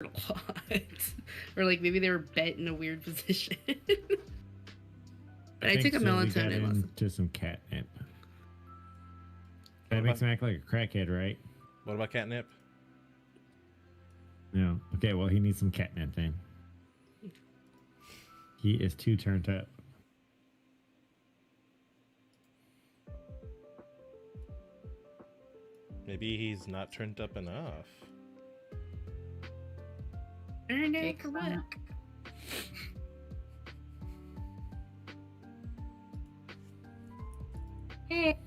a lot. Or like maybe they were bent in a weird position. But I took a melatonin and lost into some catnip. That makes him act like a crackhead, right? What about catnip? No. Okay, well, he needs some catnip then. He is too turned up. Maybe he's not turned up enough. Turned up for what? Hey.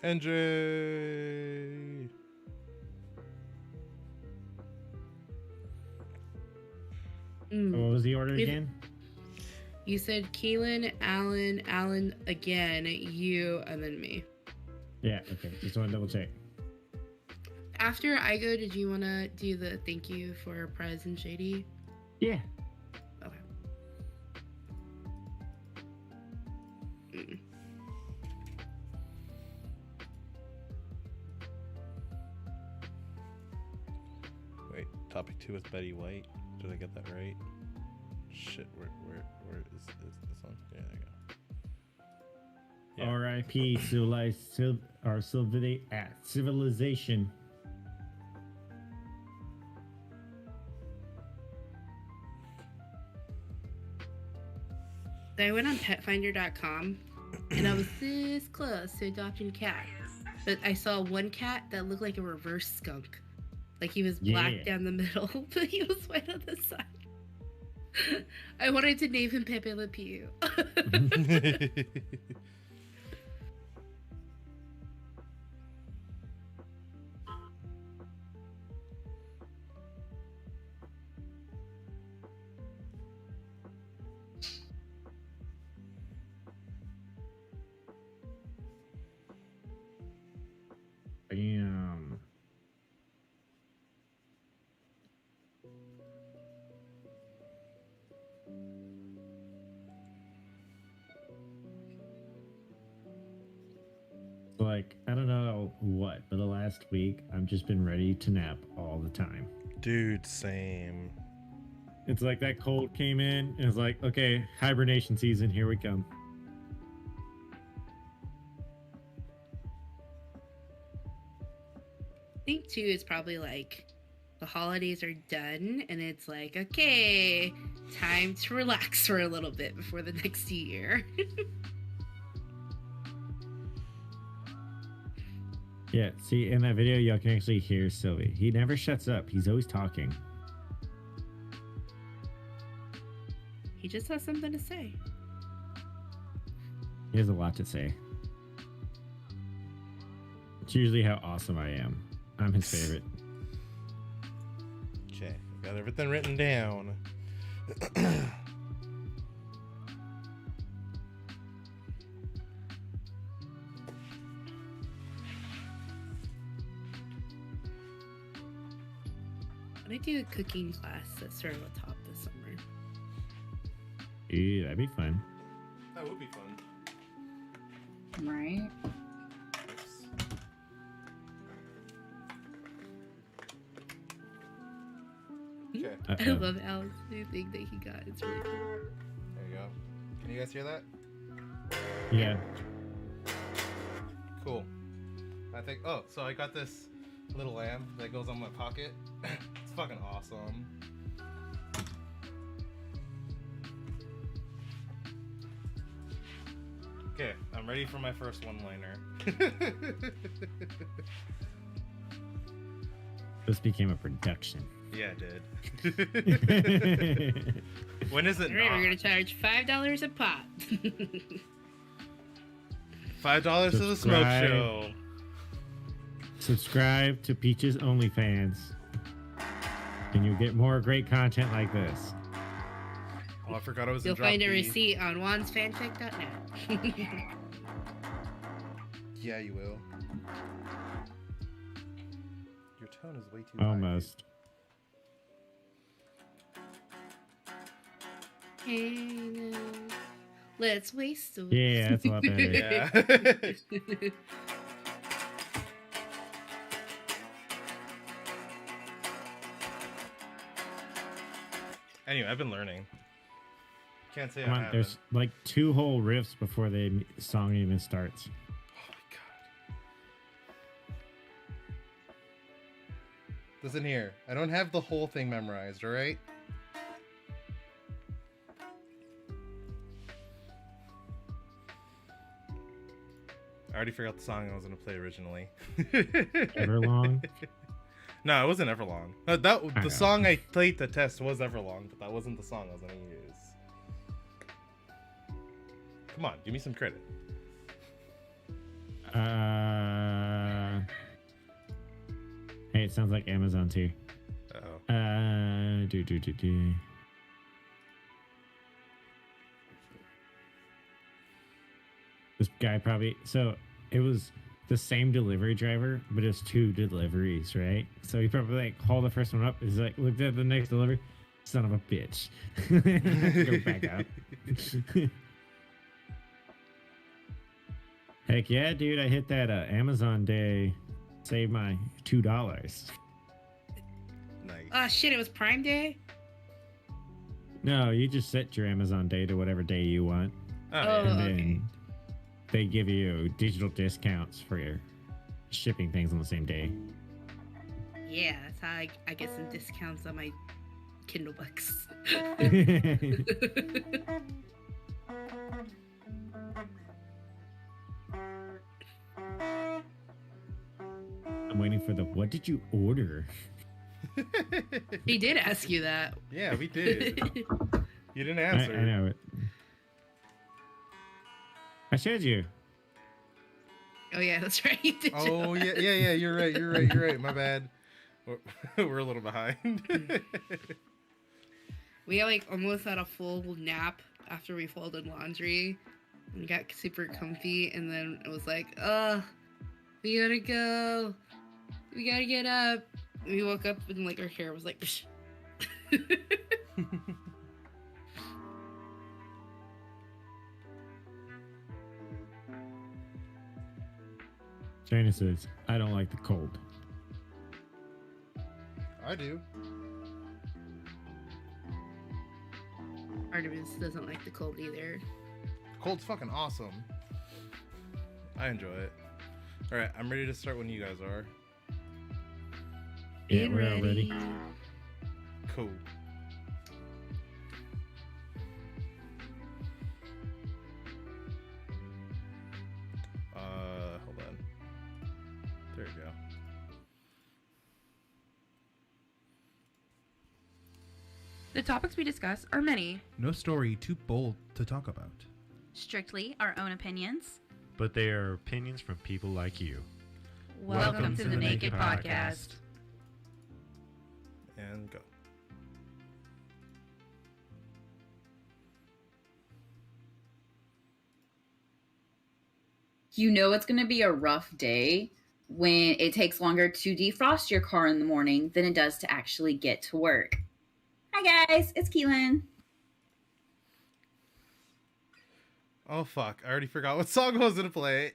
NJ. What was the order again? You said Keelan, Alan again, you, and then me. Yeah, okay. Just want to double check. After I go, did you want to do the thank you for Prez and Shady? Yeah. Okay. Wait, topic 2 with Betty White. Did I get that right? Shit, where is this one? Yeah, there you go. Yeah. R.I.P. Civilization. So I went on petfinder.com and I was this close to adopting a cat. But I saw one cat that looked like a reverse skunk. Like he was black down the middle, but he was white on the side. I wanted to name him Pepe Le Pew. Damn. Like, I don't know what, but the last week, I've just been ready to nap all the time. Dude, same. It's like that cold came in, and it's like, okay, hibernation season, here we come. I think too, it's probably like the holidays are done, and it's like, okay, time to relax for a little bit before the next year. Yeah, see, in that video, y'all can actually hear Sylvie. He never shuts up. He's always talking. He just has something to say. He has a lot to say. It's usually how awesome I am. I'm his favorite. Okay, got everything written down. I do a cooking class that's sort of a top this summer. Ooh, that'd be fun. That would be fun. Right? Okay. I love Al's new thing that he got. It's really cool. There you go. Can you guys hear that? Yeah. Cool. I think. Oh, so I got this little lamp that goes on my pocket. It's fucking awesome. Okay, I'm ready for my first one-liner. This became a production. Yeah, it did. When is it? All right, we're gonna charge $5 a pop. $5 to the smoke show. Subscribe to Peach's OnlyFans, and you'll get more great content like this. Oh, I forgot I was. You'll in drop find a B. receipt on wansfanfic.net. Yeah, you will. Your tone is way too high. Almost. Hey, now, let's waste a Yeah, that's a lot better. Yeah. Anyway, I've been learning. Can't say Come I on, haven't. there's like 2 whole riffs before the song even starts. Oh my god. Listen here. I don't have the whole thing memorized, alright? I already forgot the song I was going to play originally. Everlong? No, it wasn't Everlong. The song I played the test was Everlong, but that wasn't the song I was going to use. Come on, give me some credit. Hey, it sounds like Amazon too. Uh-oh. Do. This guy probably, so it was the same delivery driver, but it's 2 deliveries, right? So he probably like hauled the first one up. He's like, looked at the next delivery. Son of a bitch. Go back out. Heck yeah, dude. I hit that Amazon day. Saved my $2. Nice. Oh shit! It was Prime Day. No, you just set your Amazon day to whatever day you want. Oh, Oh, yeah. And okay. then they give you digital discounts for your shipping things on the same day. Yeah, that's how I get some discounts on my Kindle books. I'm waiting for the what did you order? He did ask you that. Yeah, we did. You didn't I answer. know it. I showed you. Oh yeah, that's right. You did. Oh yeah. You're right. My bad. We're a little behind. We like almost had a full nap after we folded laundry and got super comfy, and then it was like, we gotta go. We gotta get up. We woke up and like our hair was like psh. China says, I don't like the cold. I do. Artemis doesn't like the cold either. Cold's fucking awesome. I enjoy it. All right, I'm ready to start when you guys are. Yeah, Get we're all ready. Cool. Hold on. There you go. The topics we discuss are many, No story too bold to talk about. strictly our own opinions. But they are opinions from people like you. Welcome to the Naked Podcast. And go. You know it's going to be a rough day when it takes longer to defrost your car in the morning than it does to actually get to work. Hi guys, it's Keelan. Oh fuck! I already forgot what song I was gonna play.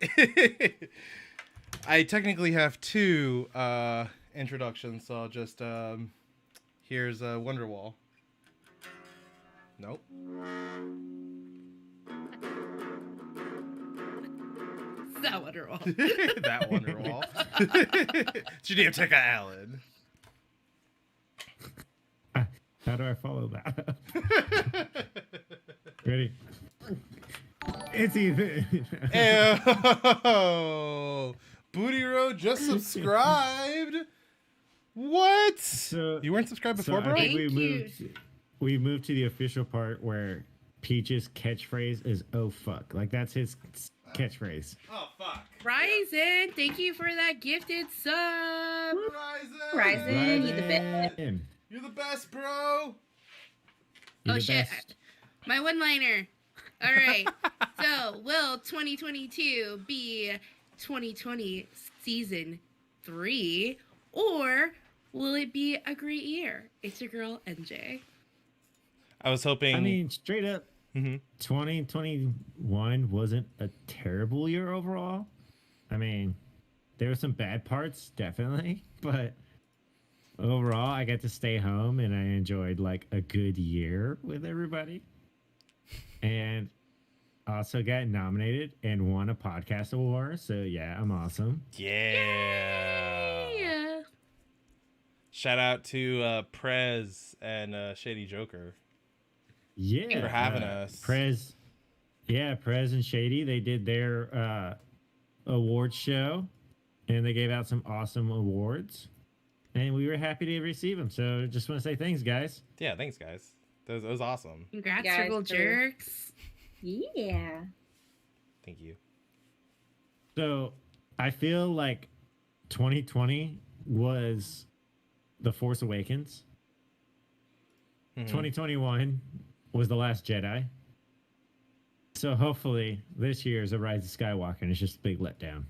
I technically have 2 introductions, so I'll just here's Wonderwall. Nope. That Wonderwall. That Wonderwall. Genetica Allen. How do I follow that? Ready? It's Ethan. Ew. Booty Road just subscribed. What? So You weren't subscribed before, I bro? think Thank you. we moved to the official part where Peach's catchphrase is "oh fuck," like that's his catchphrase. Oh fuck. Ryzen, thank you for that gifted sub. Ryzen, you the best. Ryan, You're the best, bro. you Oh the shit. best. My one-liner. All right. So, will 2022 be 2020 season 3, or will it be a great year? It's your girl NJ. I was hoping. I mean, straight up, Mhm. 2021 wasn't a terrible year overall. I mean, there were some bad parts, definitely, but overall, I got to stay home and I enjoyed like a good year with everybody. And also got nominated and won a podcast award. So yeah, I'm awesome. Yeah. Yeah. Shout out to Prez and Shady Joker. Yeah, For having us. Prez and Shady, they did their award show, and they gave out some awesome awards, and we were happy to receive them. So just want to say thanks, guys. Yeah, thanks, guys. That was awesome. Congrats, Guys, Circle for- Jerks. Yeah. Thank you. So I feel like 2020 was The Force Awakens. Mhm. 2021 was The Last Jedi. So hopefully this year is A Rise of Skywalker, and it's just a big letdown.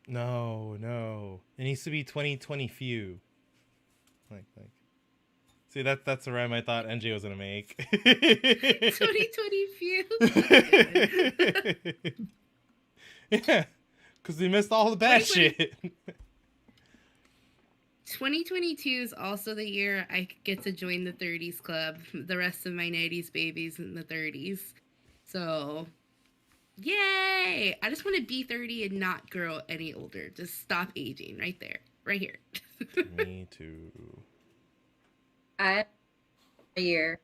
No. It needs to be 2020 few. Like. See, that's the rhyme I thought NJ was gonna make. 2020 few. Yeah, because we missed all the bad 2020 shit. 2022 is also the year I get to join the 30s club. The rest of my 90s babies in the 30s. So, yay! I just want to be 30 and not grow any older. Just stop aging right there. Right here. Me too. I year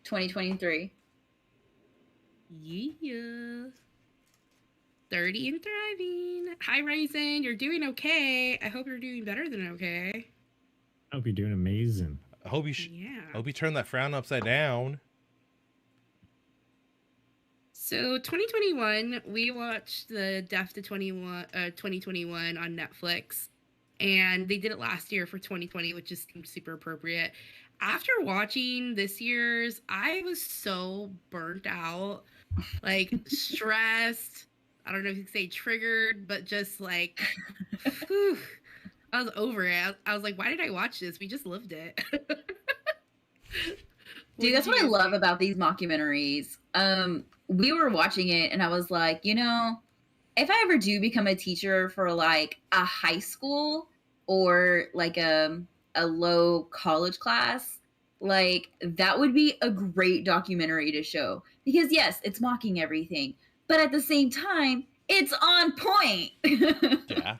2023. Yeah. 30 and thriving. Hi, Ryzen. You're doing okay. I hope you're doing better than okay. I hope you're doing amazing. I hope you Yeah. hope you turn that frown upside down. So 2021, we watched the Death to 2021 on Netflix, and they did it last year for 2020, which is super appropriate. After watching this year's, I was so burnt out, like stressed. I don't know if you could say triggered, but just like, whew, I was over it. I was like, why did I watch this? We just lived it. Dude, that's what I love about these mockumentaries. We were watching it and I was like, if I ever do become a teacher for like a high school or like a low college class, like that would be a great documentary to show. Because yes, it's mocking everything, but at the same time, it's on point. Yeah.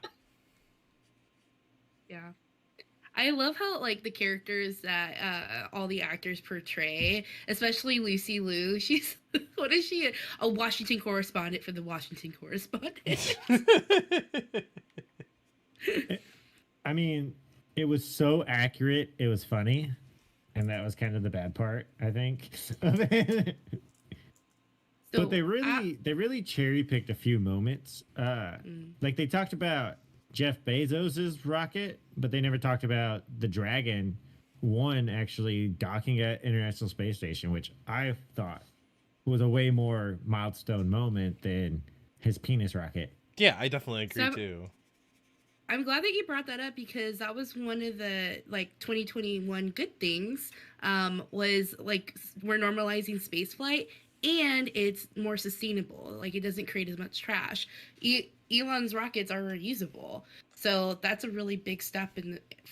Yeah. I love how like the characters that all the actors portray, especially Lucy Liu. She's what is she? A Washington correspondent for the Washington Correspondent. I mean, it was so accurate. It was funny, and that was kind of the bad part, I think. But they really cherry picked a few moments. Like they talked about Jeff Bezos's rocket, but they never talked about the Dragon 1 actually docking at International Space Station, which I thought was a way more milestone moment than his penis rocket. Yeah, I definitely agree too. I'm glad that you brought that up because that was one of the like 2021 good things. Was like we're normalizing space flight and it's more sustainable. Like it doesn't create as much trash. Elon's rockets are reusable, so that's a really big step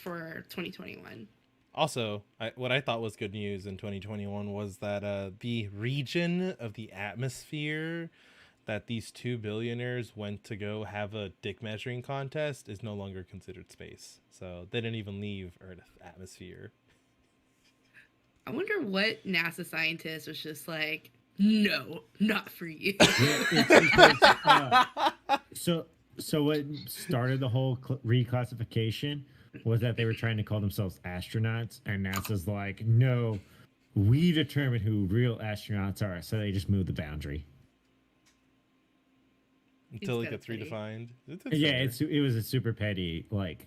for 2021. Also, what I thought was good news in 2021 was that the region of the atmosphere that these two billionaires went to go have a dick measuring contest is no longer considered space. So they didn't even leave Earth atmosphere. I wonder what NASA scientist was just like, no, not for you. So what started the whole reclassification was that they were trying to call themselves astronauts, and NASA's like, no, we determine who real astronauts are, so they just moved the boundary. Until it gets redefined. Yeah, it was a super petty, like,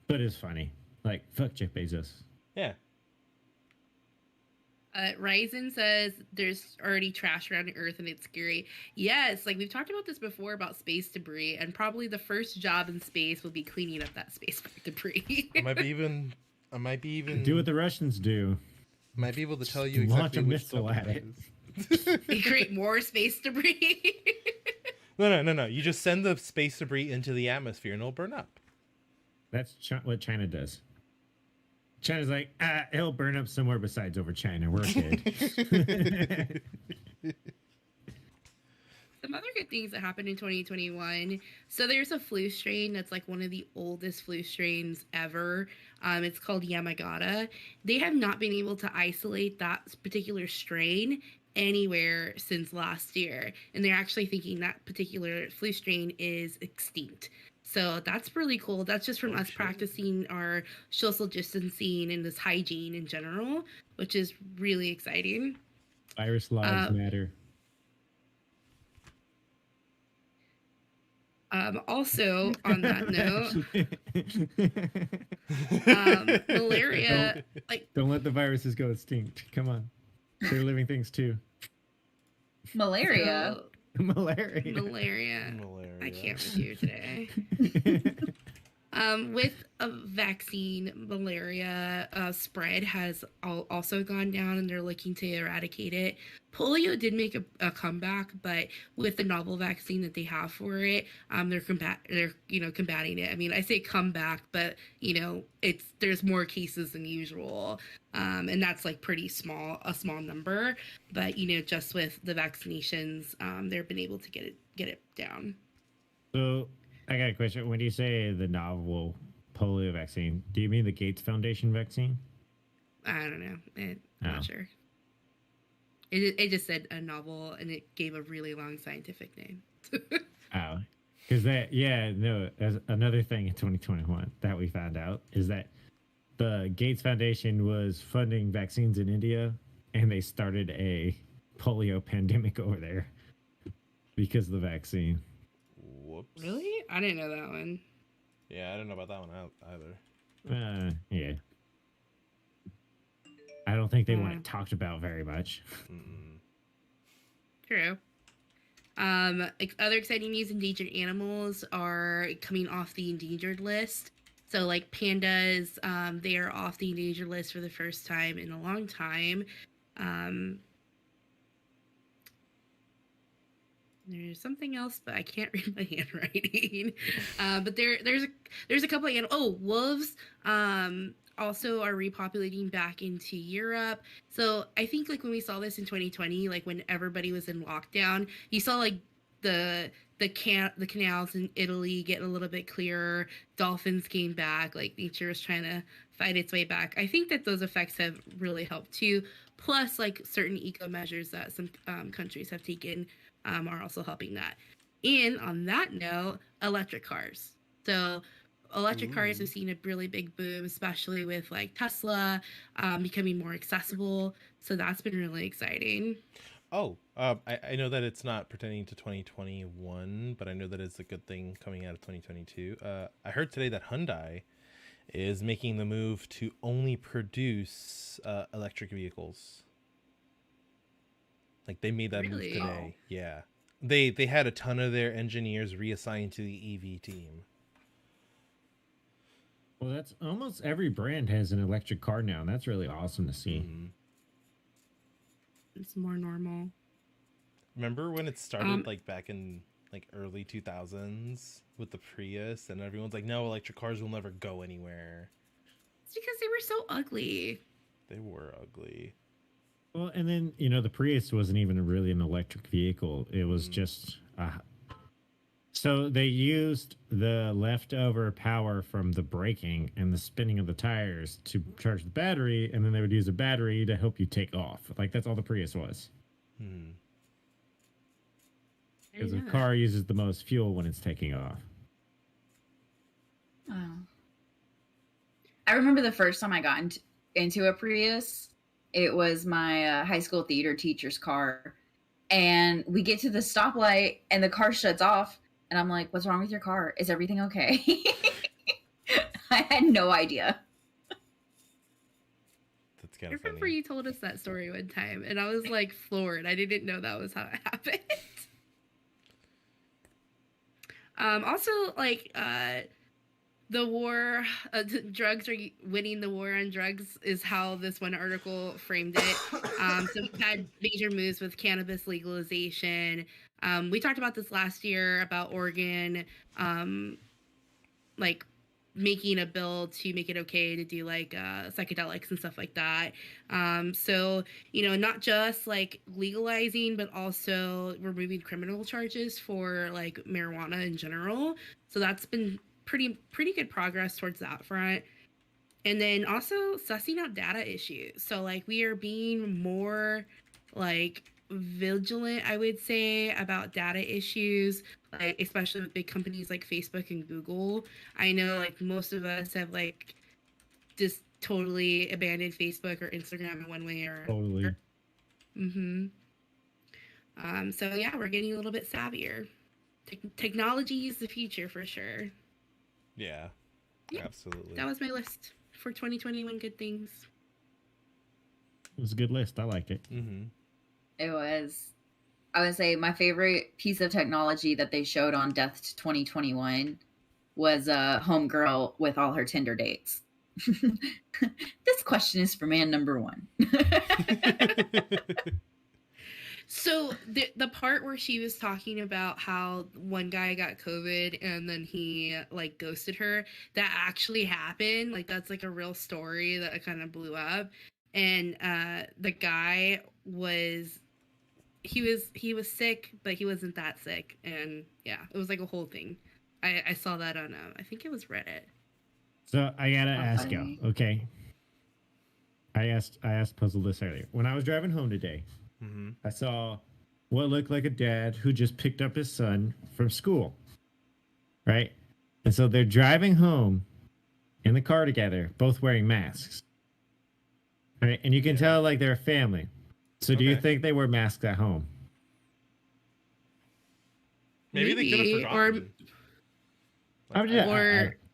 but it's funny. Like, fuck Jeff Bezos. Yeah. Ryzen says there's already trash around the Earth and it's scary. Yes, like we've talked about this before about space debris, and probably the first job in space will be cleaning up that space debris. I might be even do what the Russians do. Might be able to tell you Launch exactly a which missile subject at it it. is. They create more space debris. No. You just send the space debris into the atmosphere and it'll burn up. That's what China does. China's like, it'll burn up somewhere besides over China. We're good. Some other good things that happened in 2021. So there's a flu strain that's like one of the oldest flu strains ever. It's called Yamagata. They have not been able to isolate that particular strain anywhere since last year. And they're actually thinking that particular flu strain is extinct. So that's really cool. That's just from us practicing our social distancing and this hygiene in general, which is really exciting. Virus lives matter. Also, on that note, malaria, don't let the viruses go extinct. Come on, they're living things too. Malaria. Malaria. I can't with you today. With a vaccine, malaria spread has also gone down, and they're looking to eradicate it. Polio did make a comeback, but with the novel vaccine that they have for it, they're combating it. I mean, I say comeback, but there's more cases than usual, and that's like a small number. But just with the vaccinations, they've been able to get it down. So I got a question. When you say the novel polio vaccine, do you mean the Gates Foundation vaccine? I don't know. I'm not sure. It just said a novel, and it gave a really long scientific name. Oh, because as another thing in 2021 that we found out is that the Gates Foundation was funding vaccines in India, and they started a polio pandemic over there because of the vaccine. Whoops. Really? I didn't know that one. Yeah, I didn't know about that one either. Yeah. I don't think they want it talked about very much. True. Other exciting news: endangered animals are coming off the endangered list. So, like pandas, they are off the endangered list for the first time in a long time. There's something else, but I can't read my handwriting. But there's a couple of animals. Oh, wolves. Also are repopulating back into Europe. So I think like when we saw this in 2020, like when everybody was in lockdown, you saw like the canals in Italy get a little bit clearer. Dolphins came back. Like nature is trying to fight its way back. I think that those effects have really helped too. Plus, like certain eco measures that some countries have taken are also helping that. And on that note, electric cars. So electric cars have seen a really big boom, especially with like Tesla becoming more accessible. So that's been really exciting. I know that it's not pertaining to 2021, but I know that it's a good thing coming out of 2022. I heard today that Hyundai is making the move to only produce electric vehicles. Like they made that move today. Yeah. They had a ton of their engineers reassigned to the EV team. Well, that's almost every brand has an electric car now, and that's really awesome to see. Mm-hmm. It's more normal. Remember when it started like back in like early 2000s with the Prius, and everyone's like, no, electric cars will never go anywhere. It's because they were so ugly. They were ugly. Well, and then, the Prius wasn't even really an electric vehicle. It was just... So they used the leftover power from the braking and the spinning of the tires to charge the battery, and then they would use a battery to help you take off. Like, that's all the Prius was. Because the car uses the most fuel when it's taking off. Oh. I remember the first time I got into a Prius. It was my high school theater teacher's car. And we get to the stoplight, and the car shuts off. And I'm like, what's wrong with your car? Is everything okay? I had no idea. That's kind I of remember funny. you told us that story one time, and I was like floored. I didn't know that was how it happened. Also, like, the war, drugs are winning the war on drugs is how this one article framed it. So we've had major moves with cannabis legalization. We talked about this last year about Oregon, like making a bill to make it okay to do like psychedelics and stuff like that. So, you know, not just like legalizing, but also removing criminal charges for like marijuana in general. So that's been pretty good progress towards that front. And then also sussing out data issues. So like we are being more like vigilant, I would say, about data issues, like especially with big companies like Facebook and Google. I know like most of us have like just totally abandoned Facebook or Instagram in one way or Totally. Mm-hmm. So yeah, we're getting a little bit savvier. Technology is the future for sure. Yeah, Yeah, absolutely. that was my list for 2021 good things. It was a good list. I liked it. Mm-hmm. It was, I would say, my favorite piece of technology that they showed on Death to 2021 was Homegirl with all her Tinder dates. This question is for man number one. So the part where she was talking about how one guy got COVID and then he like ghosted her, that actually happened. Like that's like a real story that kind of blew up. And the guy was he was sick, but he wasn't that sick. And yeah, it was like a whole thing. I saw that on I think it was Reddit. So I gotta ask you, okay? I asked Puzzle this earlier. When I was driving home today, I saw what looked like a dad who just picked up his son from school, right? And so they're driving home in the car together, both wearing masks, right? And you can tell like they're a family. So do you think they wear masks at home? Maybe they could have forgotten.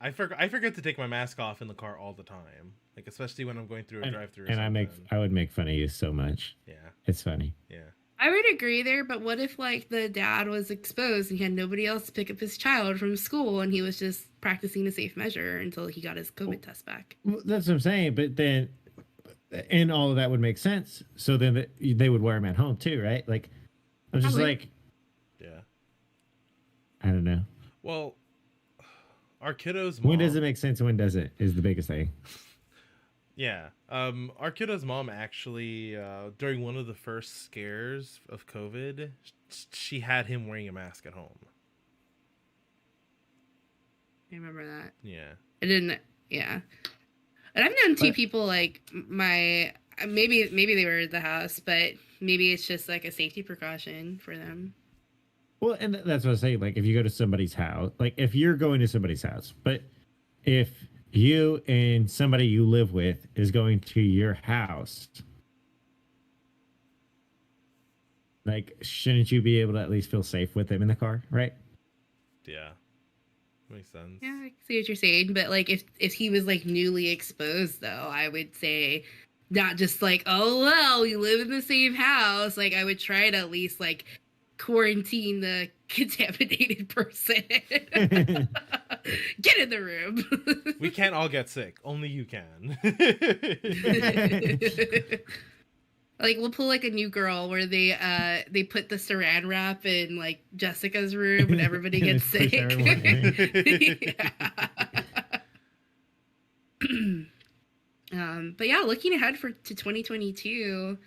I forget to take my mask off in the car all the time, like especially when I'm going through a drive-through. And I would make fun of you so much. Yeah, it's funny. Yeah, I would agree there, but what if like the dad was exposed and he had nobody else to pick up his child from school, and he was just practicing a safe measure until he got his COVID test back? Well, that's what I'm saying. But then, and all of that would make sense. So then they would wear them at home too, right? Like, I'm just like, yeah, I don't know. Well, our kiddo's mom, when does it make sense and when does it is the biggest thing. Yeah. Our kiddo's mom actually, during one of the first scares of COVID, she had him wearing a mask at home. I remember that. Yeah. I didn't. Yeah. And I've known two people like maybe they were at the house, but maybe it's just like a safety precaution for them. Well, and that's what I say. Like, if you go to somebody's house, like if you're going to somebody's house, but if you and somebody you live with is going to your house, like, shouldn't you be able to at least feel safe with them in the car, right? Yeah. Makes sense. Yeah, I see what you're saying, but like if he was like newly exposed though, I would say not just like, oh well, we live in the same house. Like I would try to at least like quarantine the contaminated person. Get in the room. We can't all get sick. Only you can. Like we'll pull like a New Girl where they put the saran wrap in like Jessica's room and everybody gets sick. But yeah, looking ahead to 2022,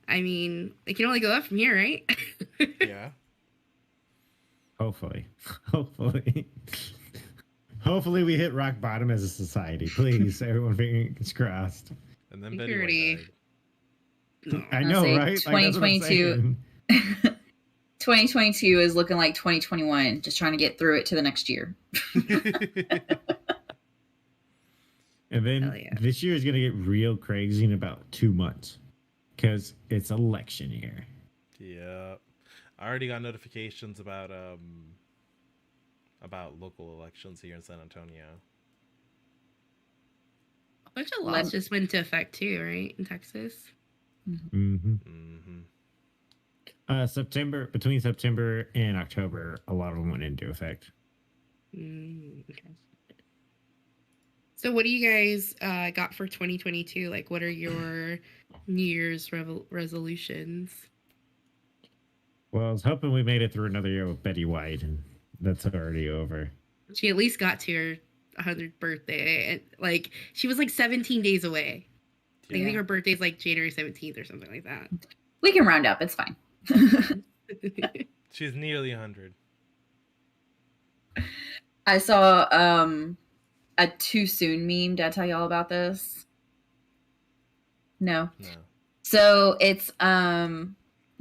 I mean, it can only go up from here, right? Yeah. Hopefully we hit rock bottom as a society. Please, everyone, fingers crossed. And then Betty White died. I know, right? 2022. 2022 is looking like 2021. Just trying to get through it to the next year. And then this year is going to get real crazy in about 2 months because it's election year. Yeah, I already got notifications about local elections here in San Antonio. A bunch of laws just went into effect too, right, in Texas? Between September and October, a lot of them went into effect. Okay. So what do you guys got for 2022? Like, what are your New Year's resolutions? Well, I was hoping we made it through another year with Betty White, and that's already over. She at least got to her 100th birthday, and like she was like 17 days away. I think her birthday's like January 17th or something like that. We can round up. It's fine. She's nearly 100. I saw a too soon meme. Did I tell y'all about this? No. So it's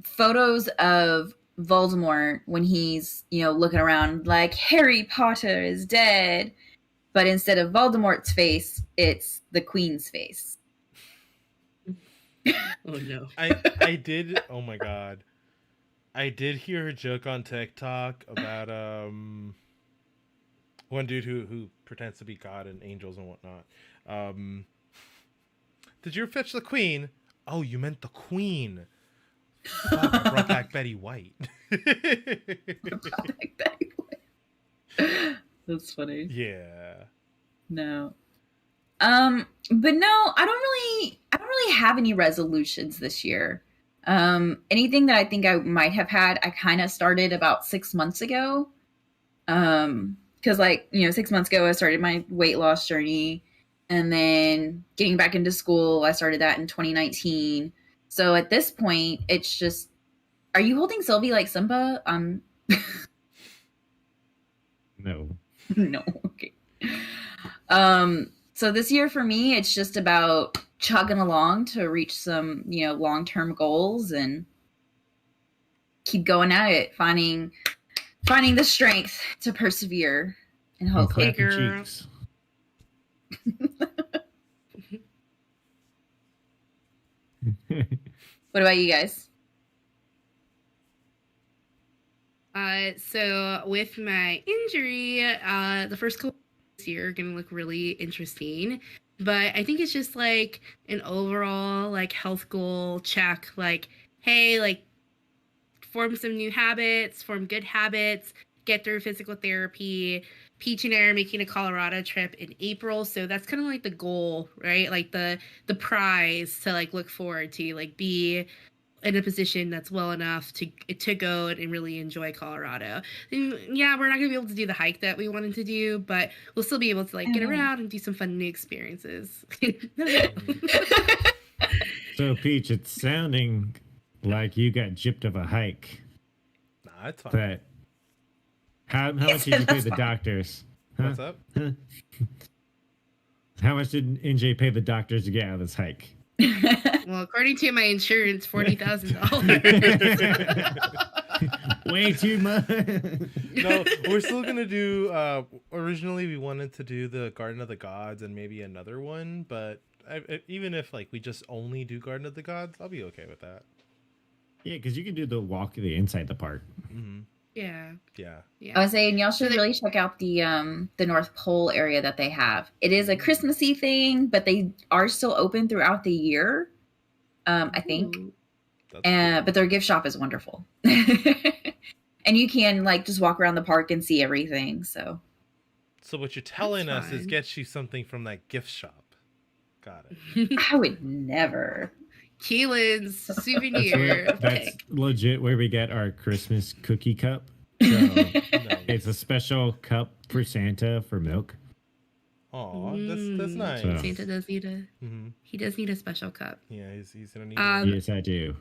photos of Voldemort when he's, looking around like Harry Potter is dead, but instead of Voldemort's face, it's the Queen's face. Oh no. I did. Oh my god. I did hear a joke on TikTok about one dude who pretends to be God and angels and whatnot. Did you fetch the Queen? Oh, you meant the Queen. Fuck, I brought back Betty White. That's funny. Yeah. No. But no, I don't really have any resolutions this year. Anything that I think I might have had, I kind of started about 6 months ago. Because 6 months ago, I started my weight loss journey, and then getting back into school, I started that in 2019. So at this point, it's just, are you holding Sylvie like Simba? No. No. Okay. So this year for me, it's just about chugging along to reach some, long-term goals and keep going at it, finding the strength to persevere and hopefully. Cheeks. What about you guys? So with my injury, the first couple this year are gonna look really interesting, but I think it's just like an overall like health goal check. Like, hey, like form some new habits, form good habits, get through physical therapy. Peach and I are making a Colorado trip in April, so that's kind of like the goal, right? Like the prize to like look forward to, like be in a position that's well enough to go and really enjoy Colorado. And yeah, we're not gonna be able to do the hike that we wanted to do, but we'll still be able to like get around and do some fun new experiences. So Peach, it's sounding like you got gypped of a hike. Nah, that's fine. But how much did you pay the doctors? Huh? What's up? Huh? How much did NJ pay the doctors to get out of this hike? Well, according to my insurance, $40,000. Way too much. No, we're still gonna do. Originally, we wanted to do the Garden of the Gods and maybe another one, but even if like we just only do Garden of the Gods, I'll be okay with that. Yeah, because you can do the walk inside the park. Mm-hmm. Yeah. I was saying y'all should really check out the North Pole area that they have. It is a Christmassy thing, but they are still open throughout the year. I think. Cool. But their gift shop is wonderful. And you can like just walk around the park and see everything. So what you're telling us is get you something from that gift shop. Got it. I would never. Keelan's souvenir. That's legit where we get our Christmas cookie cup. So it's a special cup for Santa for milk. Oh, that's nice. So. Santa does need he does need a special cup. Yeah, he's gonna need one. Yes, I do.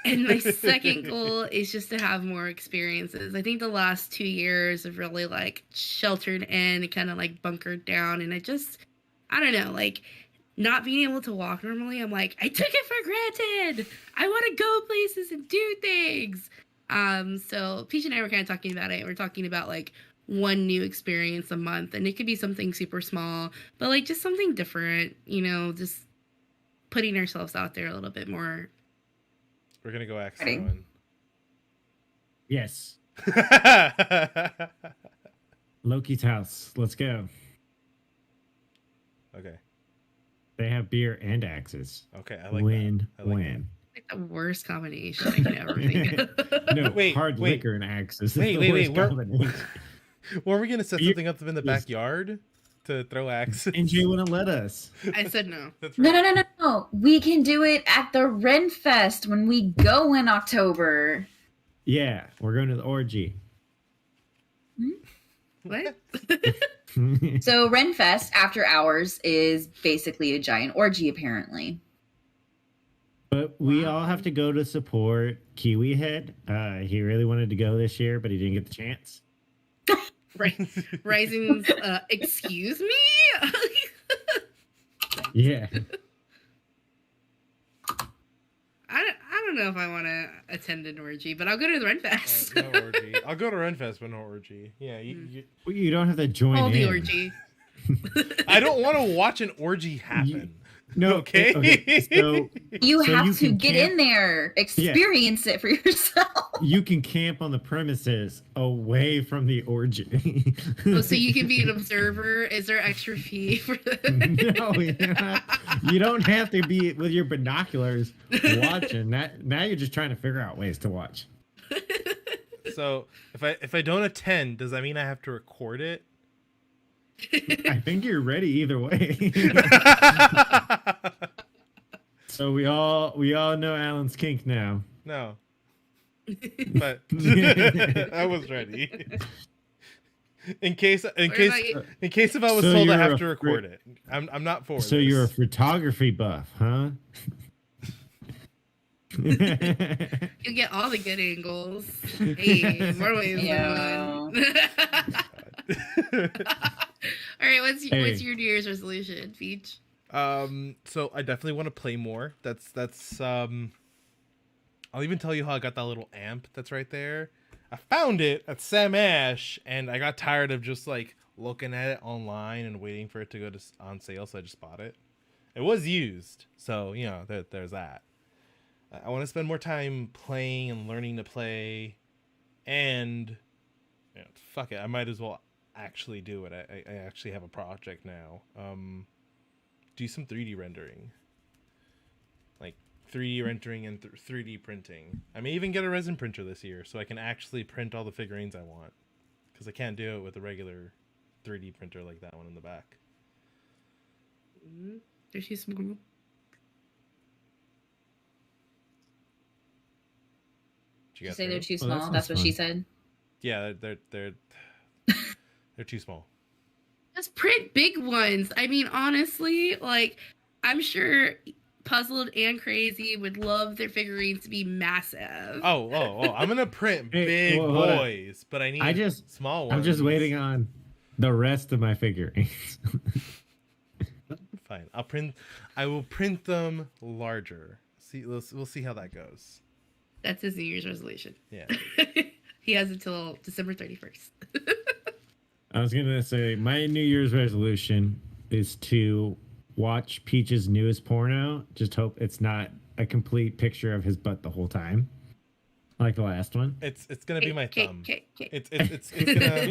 And my second goal is just to have more experiences. I think the last 2 years have really like sheltered in and kind of like bunkered down, and I don't know, like not being able to walk normally, I'm like, I took it for granted. I want to go places and do things. So Peach and I were kind of talking about it. We're talking about like one new experience a month, and it could be something super small, but like just something different, just putting ourselves out there a little bit more. We're gonna go axe throwing. Yes. Loki's house. Let's go. Okay. They have beer and axes. Okay, I like win. that. I like win. Like the worst combination I can ever think of. No, hard liquor and axes. Wait. Were we gonna set something up in the backyard? to throw axes. NJ wouldn't let us. I said no. That's No, right. no, no, no, no. We can do it at the Ren Fest when we go in October. Yeah, we're going to the orgy. What? So Ren Fest after hours is basically a giant orgy, apparently. But we all have to go to support Kiwi Head. He really wanted to go this year, but he didn't get the chance. Rising's, excuse me? Yeah. I don't know if I want to attend an orgy, but I'll go to the Renfest. No orgy. I'll go to Renfest, but no orgy. Yeah, You don't have to join All in. the orgy. I don't want to watch an orgy happen. No, Okay. So You So have you to can get camp- in there, experience it for yourself. you can camp on the premises away from the orgy. Oh, so you can be an observer. Is there extra fee for that? No, you don't have to be with your binoculars watching. Now you're just trying to figure out ways to watch. So if I don't attend, does that mean I have to record it? I think you're ready either way. So we all know Alan's kink now. No. But I was ready. In case if I was So told I you're have a to record it. I'm not for So this. you're a photography buff, huh? You get all the good angles. Hey, more ways than one. All right, what's your New Year's resolution, Peach? So I definitely want to play more. That's I'll even tell you how I got that little amp that's right there. I found it at Sam Ash, and I got tired of just like looking at it online and waiting for it to go on sale, so I just bought it. It was used, so you know there's that. I want to spend more time playing and learning to play, and fuck it, I might as well actually do it. I actually have a project now. Do some 3D rendering, like 3D rendering and 3D printing. I may even get a resin printer this year so I can actually print all the figurines I want, because I can't do it with a regular 3D printer like that one in the back. They're too small. Did you say they're too Oh, small? that That's sounds what she fun. said. Yeah, they're too small. Just print big ones. I mean, honestly, like, I'm sure Puzzled and Crazy would love their figurines to be massive. Oh! I'm gonna print Hey, big hold on. boys, but I need small ones. I'm just waiting on the rest of my figurines. Fine, I will print them larger. We'll see how that goes. That's his New Year's resolution. Yeah. He has until December 31st. I was gonna say my New Year's resolution is to watch Peach's newest porno. Just hope it's not a complete picture of his butt the whole time, like the last one. It's gonna be my thumb. It's It's gonna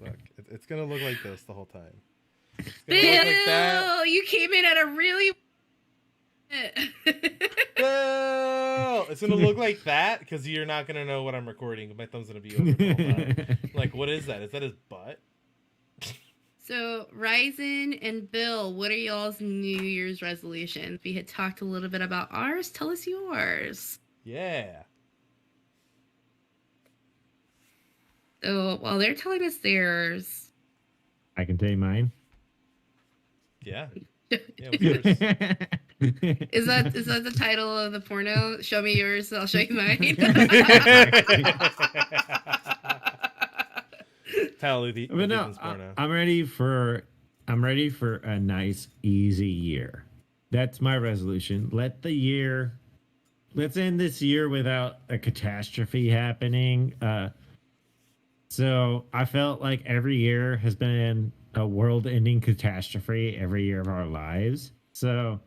look. It's gonna look like this the whole time. It's gonna Bill, look like that. you came in at a really. Bill! It's gonna look like that because you're not gonna know what I'm recording. My thumb's gonna be over the whole time. Like, what is that? Is that his butt? So, Ryzen and Bill, what are y'all's New Year's resolutions? We had talked a little bit about ours. Tell us yours. Yeah. So, while they're telling us theirs, I can tell you mine. Yeah. Yeah. What's yours? is that the title of the porno? Show me yours, I'll show you mine. Tell the But no, porno. I'm ready for a nice, easy year. That's my resolution. Let's end this year without a catastrophe happening. So I felt like every year has been a world-ending catastrophe every year of our lives. So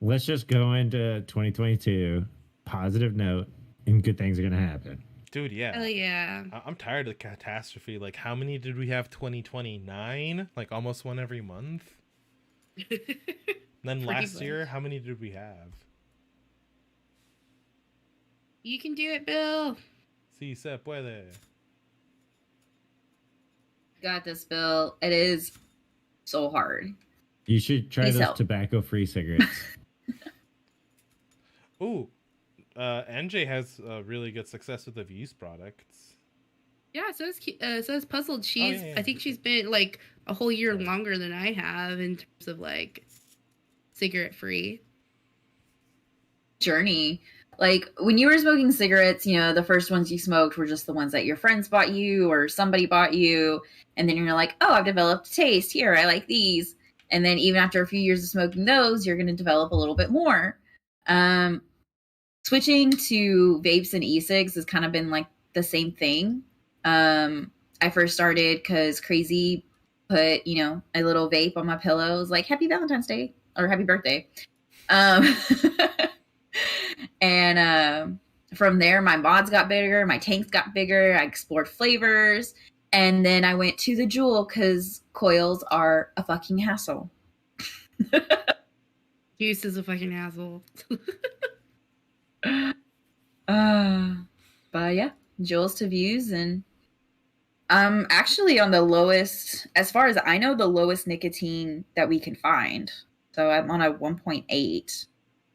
let's just go into 2022, positive note, and good things are gonna happen. Dude, yeah. Hell yeah. I'm tired of catastrophe. Like, how many did we have? 2029? Like, almost one every month? Then last much. year, how many did we have? You can do it, Bill. Si se puede. Got this, Bill. It is so hard. You should try Please those help. tobacco-free cigarettes. Ooh, NJ has really good success with the Views products. Yeah, so is Puzzled. She's yeah. I think she's been like a whole year Sorry. longer than I have in terms of like cigarette free. Journey. Like when you were smoking cigarettes, you know, the first ones you smoked were just the ones that your friends bought you or somebody bought you. And then you're like, oh, I've developed a taste. Here, I like these. And then even after a few years of smoking those, you're going to develop a little bit more. Switching to vapes and e-cigs has kind of been like the same thing. I first started because Crazy put, you know, a little vape on my pillow. It was like, Happy Valentine's Day or Happy Birthday. And from there, my mods got bigger, my tanks got bigger, I explored flavors, and then I went to the Juul because coils are a fucking hassle. Juice is a fucking asshole. But yeah, Juuls to Views, and I'm actually on the lowest, as far as I know, the lowest nicotine that we can find. So I'm on a 1.8.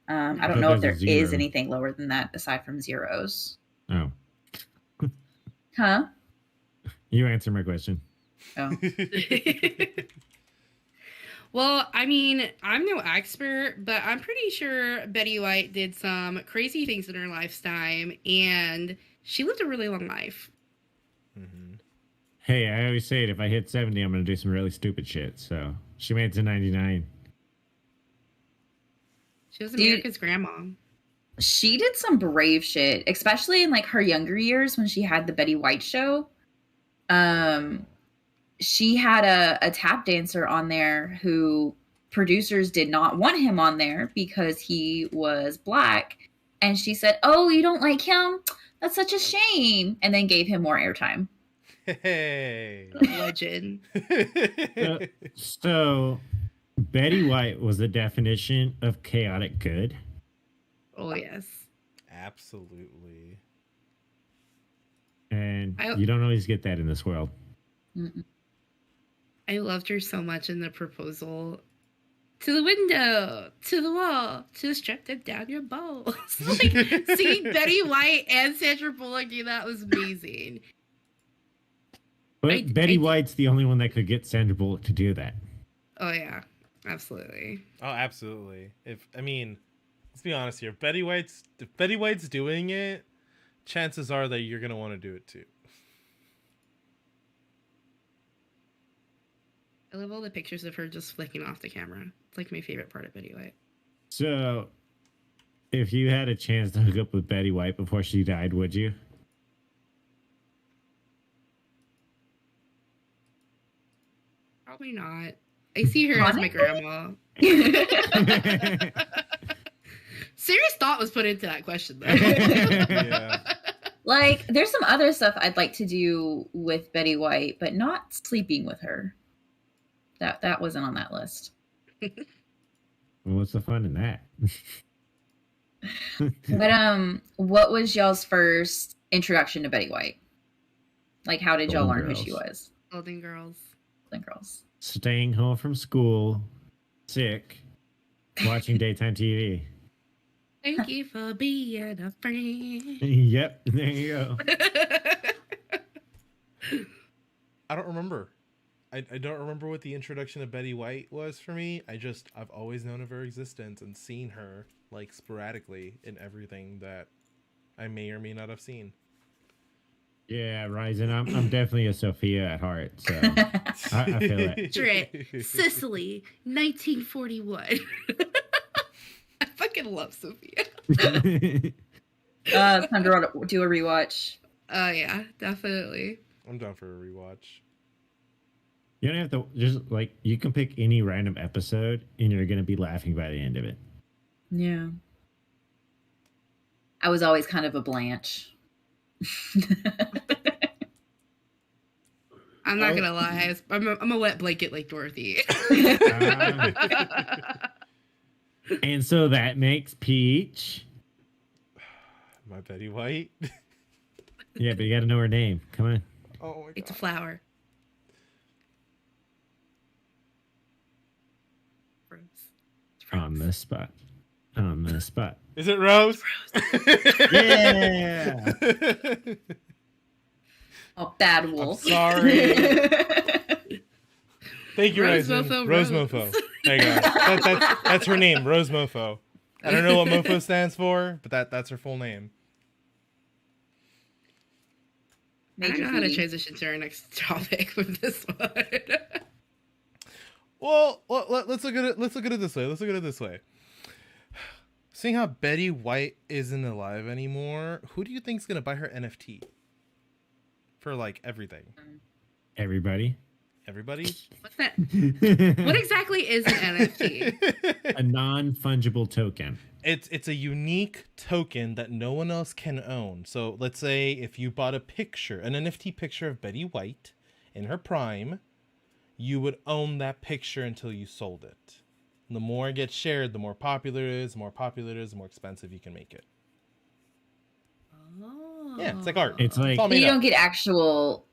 I don't know if there is anything lower than that aside from zeros. Oh. Huh? You answer my question. Oh. Well, I mean, I'm no expert, but I'm pretty sure Betty White did some crazy things in her lifetime, and she lived a really long life. Mm-hmm. Hey, I always say it, if I hit 70, I'm going to do some really stupid shit. So she made it to 99. She was America's grandma. She did some brave shit, especially in like her younger years when she had the Betty White show. She had a tap dancer on there who producers did not want him on there because he was black. And she said, oh, you don't like him? That's such a shame. And then gave him more airtime. Hey. Legend. So Betty White was the definition of chaotic good. Oh, yes. Absolutely. And you don't always get that in this world. Mm-mm. I loved her so much in the proposal. To the window, to the wall, to strap them down your balls. Like, seeing Betty White and Sandra Bullock do that was amazing. But Betty White's the only one that could get Sandra Bullock to do that. Oh, yeah. Absolutely. Oh, absolutely. Let's be honest here. If Betty White's doing it, chances are that you're going to want to do it too. I love all the pictures of her just flicking off the camera. It's like my favorite part of Betty White. So, if you had a chance to hook up with Betty White before she died, would you? Probably not. I see her as my grandma. Serious thought was put into that question, though. Yeah. Like, there's some other stuff I'd like to do with Betty White, but not sleeping with her. That wasn't on that list. Well, what's the fun in that? But what was y'all's first introduction to Betty White? Like, how did y'all learn who she was? Golden Girls. Golden Girls. Staying home from school, sick, watching daytime TV. Thank you for being a friend. Yep, there you go. I don't remember. I don't remember what the introduction of Betty White was for me. I've always known of her existence and seen her like sporadically in everything that I may or may not have seen. Yeah, Ryzen, I'm definitely a Sophia at heart, so I feel it. Trent, Sicily, 1941. I fucking love Sophia. Time to do a rewatch. Yeah, definitely. I'm down for a rewatch. You don't have to just like you can pick any random episode and you're gonna be laughing by the end of it. Yeah. I was always kind of a Blanche. I'm not gonna lie. I'm a wet blanket like Dorothy. And so that makes Peach. My Betty White. Yeah, but you gotta know her name. Come on. Oh my God. It's a flower. On the spot. On the spot. Is it Rose? Yeah. Oh, bad I'm wolf. sorry. Thank you, Rose Raisin. Mofo Rose Rose. Mofo. There you go. That's her name, Rose Mofo. I don't know what Mofo stands for, but that's her full name. I don't Major know how to P. transition to our next topic with this one. Well, let's look at it. Let's look at it this way. Let's look at it this way. Seeing how Betty White isn't alive anymore, who do you think's gonna buy her NFT for like everything? Everybody. Everybody? What's that? What exactly is an NFT? A non-fungible token. It's a unique token that no one else can own. So let's say if you bought a picture, an NFT picture of Betty White in her prime, you would own that picture until you sold it. And the more it gets shared, the more popular it is. The more popular it is, the more expensive you can make it. Oh. Yeah, it's like art. It's like all But you made don't up. get actual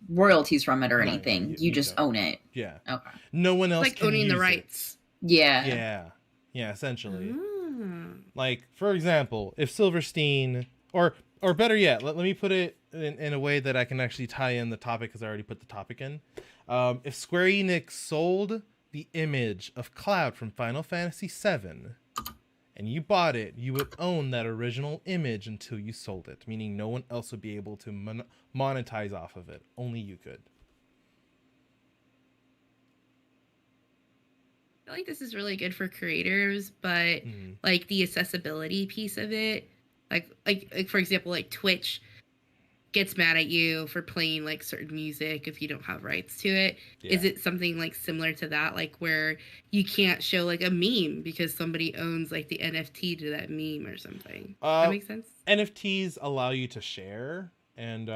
royalties from it or No, anything. you You just don't. own it. Yeah. Okay. No one else Like can owning the use it. rights. Yeah. Yeah. Yeah, essentially. Mm. Like, for example, if Silverstein, or better yet, let me put it in a way that I can actually tie in the topic, because I already put the topic in. If Square Enix sold the image of Cloud from Final Fantasy VII, and you bought it, you would own that original image until you sold it, meaning no one else would be able to monetize off of it. Only you could. I feel like this is really good for creators, but like the accessibility piece of it, like for example, like Twitch gets mad at you for playing like certain music if you don't have rights to it. Yeah. Is it something like similar to that, like where you can't show like a meme because somebody owns like the NFT to that meme or something? That makes sense. NFTs allow you to share, and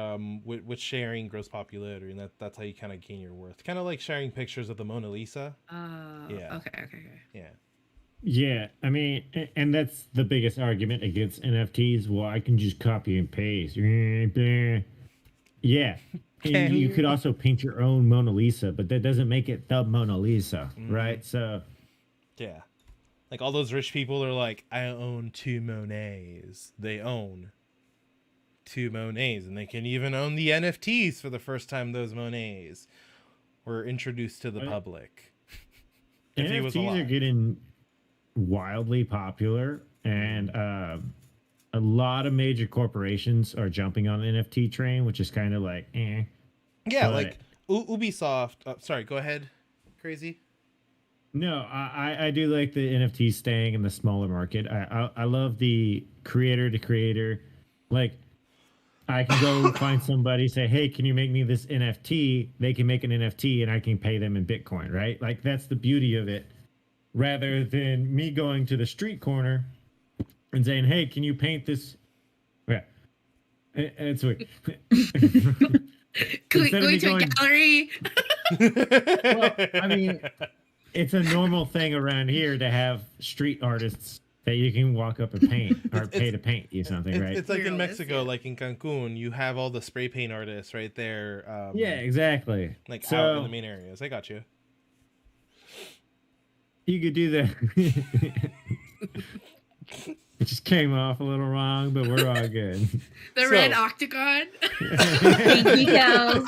with sharing grows popularity, and that's how you kind of gain your worth. Kind of like sharing pictures of the Mona Lisa. Yeah. Okay. Yeah. Yeah, I mean, and that's the biggest argument against NFTs. Well, I can just copy and paste. Yeah, and you could also paint your own Mona Lisa, but that doesn't make it the Mona Lisa, right? So, Yeah. Like all those rich people are like, I own 2 Monets. They own 2 Monets, and they can even own the NFTs for the first time those Monets were introduced to the public. If he was NFTs are alive. getting wildly popular, and a lot of major corporations are jumping on the NFT train, which is kind of like, Yeah, but- like Ubisoft. Sorry, go ahead, Crazy. No, I do like the NFT staying in the smaller market. I love the creator to creator. Like, I can go find somebody, say, hey, can you make me this NFT? They can make an NFT and I can pay them in Bitcoin, right? Like, that's the beauty of it. Rather than me going to the street corner and saying, hey, can you paint this? Yeah. It's weird. Instead of Going me to a going- gallery. Well, I mean, it's a normal thing around here to have street artists that you can walk up and paint or pay to paint you something, right? It's like in Murals, Mexico, yeah. like in Cancun, you have all the spray paint artists right there. Yeah, exactly. Like so out in the main areas. I got you. you could do that. It just came off a little wrong, but we're all good. The So- red octagon. Thank you, Kels.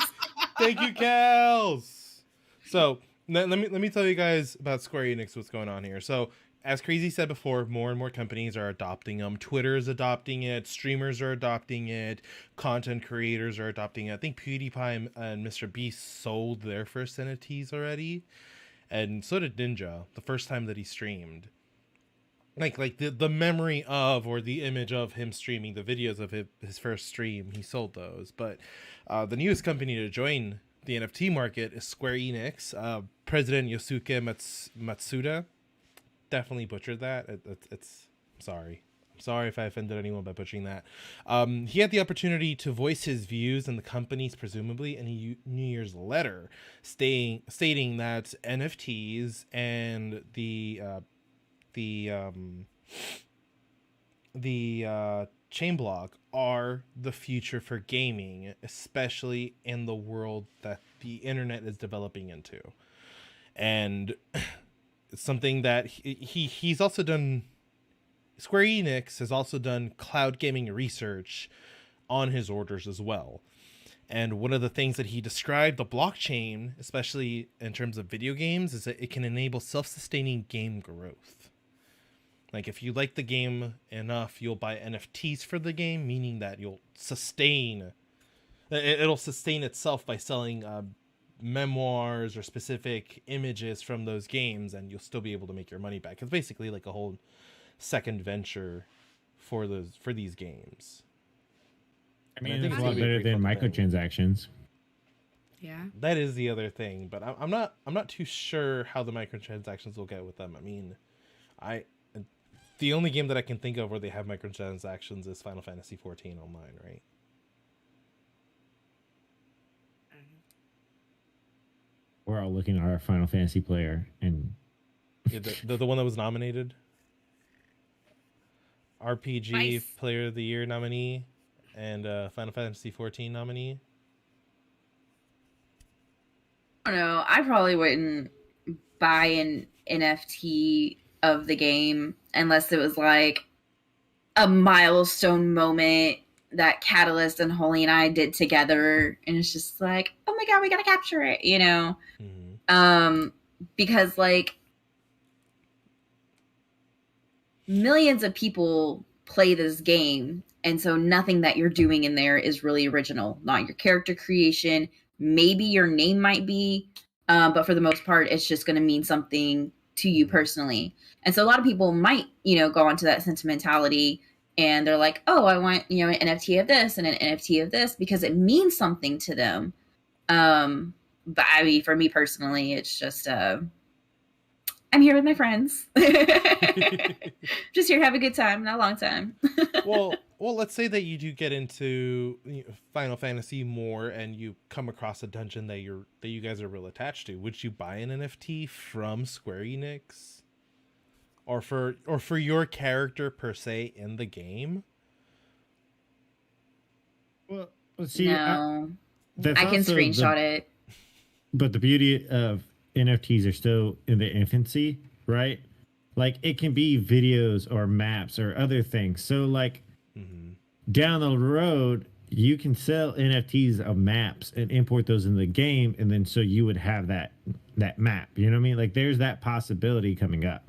Thank you, Kels. So let me tell you guys about Square Enix. What's going on here? So as Crazy said before, more and more companies are adopting them. Twitter is adopting it. Streamers are adopting it. Content creators are adopting it. I think PewDiePie and Mr. Beast sold their first NFTs already, and so did Ninja the first time that he streamed. Like the memory of, or the image of him streaming the videos of his first stream, he sold those. But the newest company to join the NFT market is Square Enix. President Yosuke Matsuda, definitely butchered that. It's sorry. I'm sorry if I offended anyone by butchering that. He had the opportunity to voice his views in the company's presumably in a New Year's letter, stating that NFTs and the chain block are the future for gaming, especially in the world that the internet is developing into. And something that he's also done. Square Enix has also done cloud gaming research on his orders as well. And one of the things that he described the blockchain, especially in terms of video games, is that it can enable self-sustaining game growth. Like if you like the game enough, you'll buy NFTs for the game, meaning that it'll sustain itself by selling memoirs or specific images from those games, and you'll still be able to make your money back. It's basically like a whole second venture for these games. I mean, it's a lot better than microtransactions. Yeah. That is the other thing, but I'm not too sure how the microtransactions will get with them. I mean, the only game that I can think of where they have microtransactions is Final Fantasy 14 online, right? We're all looking at our Final Fantasy player, and Yeah, the one that was nominated, RPG Nice. Player of the Year nominee, and Final Fantasy 14 nominee. I don't know. I probably wouldn't buy an NFT of the game unless it was like a milestone moment that Catalyst and Holy and I did together, and it's just like, oh my god, we gotta capture it, you know? Because like millions of people play this game, and so nothing that you're doing in there is really original. Not your character creation. Maybe your name might be, but for the most part, it's just going to mean something to you personally. And so a lot of people might, go onto that sentimentality, and they're like, oh, I want, an NFT of this and an NFT of this because it means something to them. But I mean, for me personally, it's just, I'm here with my friends. Just here to have a good time, not a long time. well, let's say that you do get into Final Fantasy more, and you come across a dungeon that you guys are real attached to. Would you buy an NFT from Square Enix, or for your character per se in the game? well, let's see. No, I can screenshot it. But the beauty of NFTs are still in the infancy, right? Like it can be videos or maps or other things. So like down the road, you can sell NFTs of maps and import those in the game, and then so you would have that map. You know what I mean? Like there's that possibility coming up.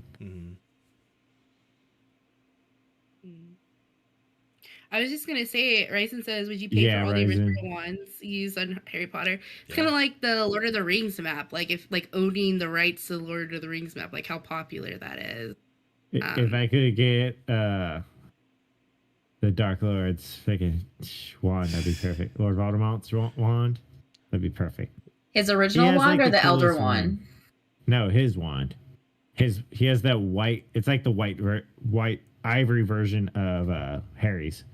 I was just gonna say, Ryzen says, "Would you pay for all the original ones used on Harry Potter?" It's kind of like the Lord of the Rings map. Like if owning the rights to the Lord of the Rings map, like how popular that is. If I could get the Dark Lord's freaking wand, that'd be perfect. Lord Voldemort's wand, that'd be perfect. His original wand, like, or the Elder wand? No, his wand. He has that white. It's like the white ivory version of Harry's.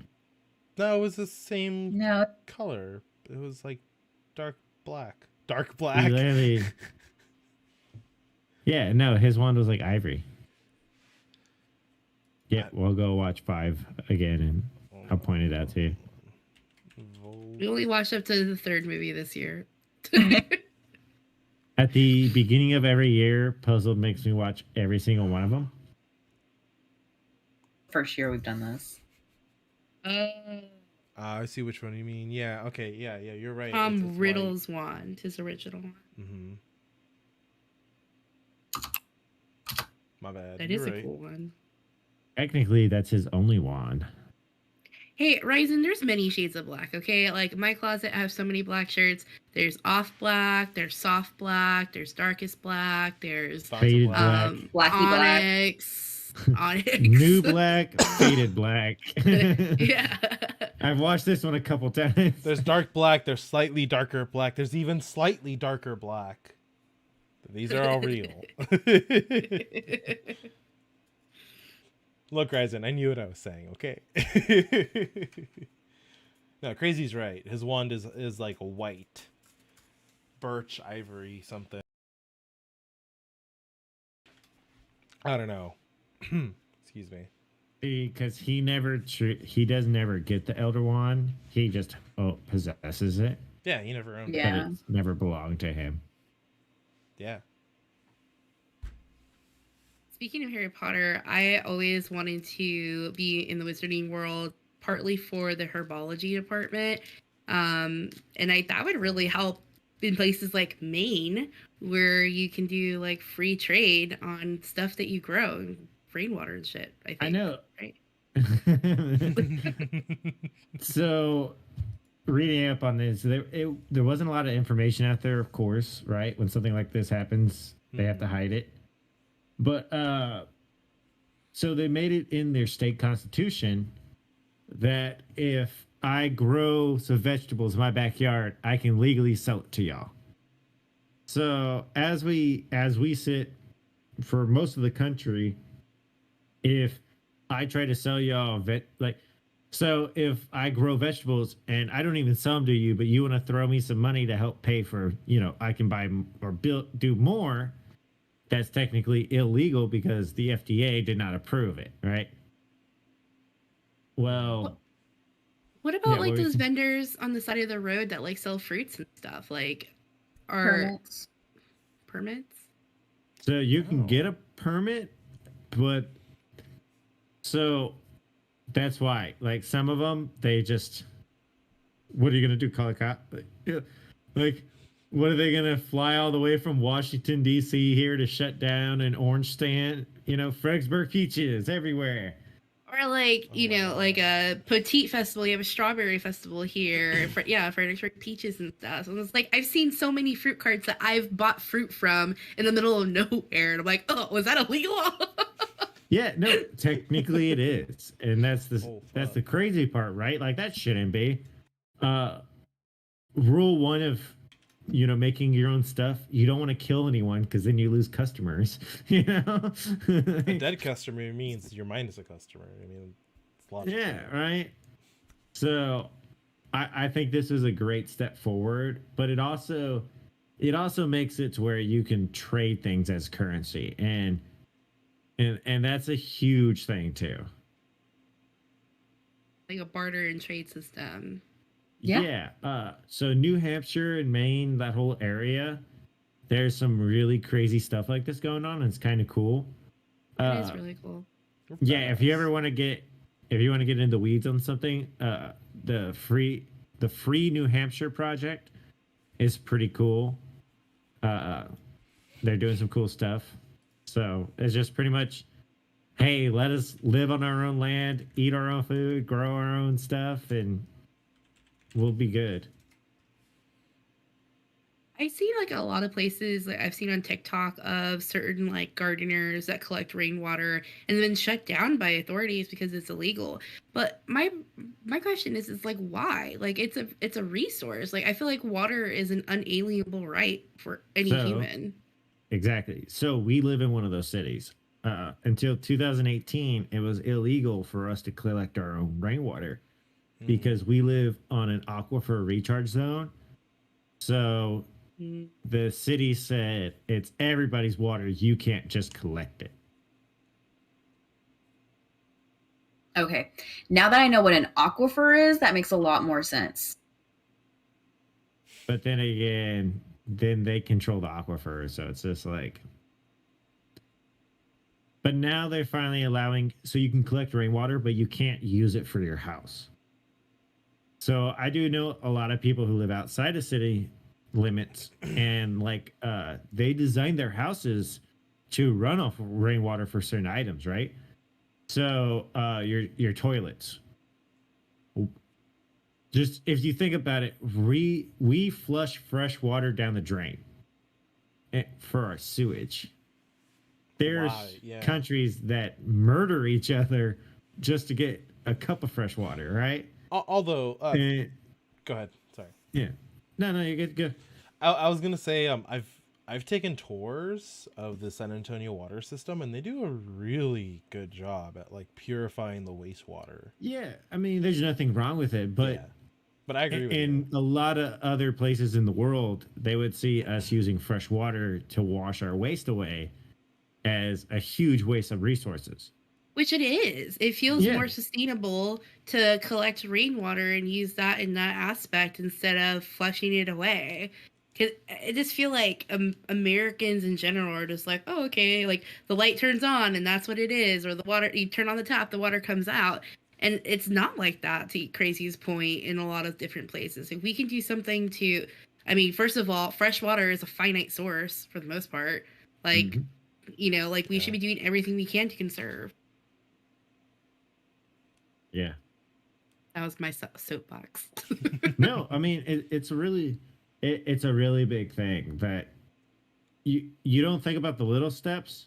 No, it was the same color. It was like dark black. Dark black. Literally. Yeah, no, his wand was like ivory. Yeah, we'll go watch 5 again, and I'll point it out to you. We only watched up to the 3rd movie this year. At the beginning of every year, Puzzle makes me watch every single one of them. First year we've done this. I see which one you mean. Yeah, okay, yeah, you're right. Tom Riddle's wand, his original one. My bad. That is a cool one. Technically, that's his only wand. Hey, Ryzen, there's many shades of black, okay? Like, my closet, I have so many black shirts. There's off black, there's soft black, there's darkest black, there's faded black, onyx, new black, faded black. Yeah. I've watched this one a couple times. There's dark black, there's slightly darker black, there's even slightly darker black. These are all real. Look, Ryzen, I knew what I was saying, okay? No, Crazy's right. His wand is like a white. Birch, ivory, something. I don't know. Excuse me. Because he doesn't ever get the Elder Wand. He just possesses it. Yeah, he never owned it. But it's never belonged to him. Yeah. Speaking of Harry Potter, I always wanted to be in the wizarding world, partly for the herbology department. And that would really help in places like Maine, where you can do like free trade on stuff that you grow, rainwater and shit. I think. I know. Right? So, reading up on this, there wasn't a lot of information out there, of course, right? When something like this happens, they have to hide it. But so they made it in their state constitution that if I grow some vegetables in my backyard, I can legally sell it to y'all. So as we sit for most of the country, if I try to sell y'all so if I grow vegetables and I don't even sell them to you, but you want to throw me some money to help pay for, I can buy or do more, that's technically illegal because the FDA did not approve it, right? Well, what about yeah, like what those vendors on the side of the road that like sell fruits and stuff? Like, are permits? So you can get a permit, but so that's why, like, some of them, they just, what are you going to do? Call a cop? Like, what are they going to fly all the way from Washington, D.C. here to shut down an orange stand? Fredericksburg peaches everywhere. Or like, like a petite festival. You have a strawberry festival here. Fredericksburg peaches and stuff. And it's like, I've seen so many fruit carts that I've bought fruit from in the middle of nowhere. And I'm like, oh, was that illegal? Yeah, no, technically it is. And that's the crazy part, right? Like, that shouldn't be. Rule one of, making your own stuff, you don't want to kill anyone because then you lose customers, A dead customer means your mind is a customer. I mean, it's logical. Yeah, right? So I think this is a great step forward, but it also makes it to where you can trade things as currency. And that's a huge thing too. Like a barter and trade system. Yeah. So New Hampshire and Maine, that whole area, there's some really crazy stuff like this going on, and it's kind of cool. It is really cool. Yeah, if you want to get into the weeds on something, the free New Hampshire project is pretty cool. They're doing some cool stuff. So it's just pretty much, hey, let us live on our own land, eat our own food, grow our own stuff, and we'll be good. I see like a lot of places, like I've seen on TikTok, of certain like gardeners that collect rainwater and then shut down by authorities because it's illegal. But my question is like, why? Like, it's a resource. Like, I feel like water is an unalienable right for any human. Exactly. So we live in one of those cities. Until 2018, it was illegal for us to collect our own rainwater because we live on an aquifer recharge zone. So the city said it's everybody's water. You can't just collect it. Okay. Now that I know what an aquifer is, that makes a lot more sense. But then again, then they control the aquifer. So it's just like... But now they're finally allowing... So you can collect rainwater, but you can't use it for your house. So I do know a lot of people who live outside of city limits, and like they design their houses to run off rainwater for certain items, right? So your toilets. Just if you think about it, we flush fresh water down the drain for our sewage. There's countries that murder each other just to get a cup of fresh water, right? Although, go ahead. Sorry. Yeah. No, you're good. Good. I was gonna say, I've taken tours of the San Antonio water system, and they do a really good job at like purifying the wastewater. Yeah, I mean, there's nothing wrong with it, but I agree with you. In a lot of other places in the world, they would see us using fresh water to wash our waste away as a huge waste of resources. Which it is. It feels more sustainable to collect rainwater and use that in that aspect instead of flushing it away. 'Cause I just feel like Americans in general are just like, oh, okay, like the light turns on and that's what it is, or the water, you turn on the tap, the water comes out. And it's not like that, to Crazy's point, in a lot of different places. If we can do something to, I mean, first of all, fresh water is a finite source for the most part. Like, like we should be doing everything we can to conserve. Yeah. That was my soapbox. No, I mean, it's a really big thing that you don't think about the little steps,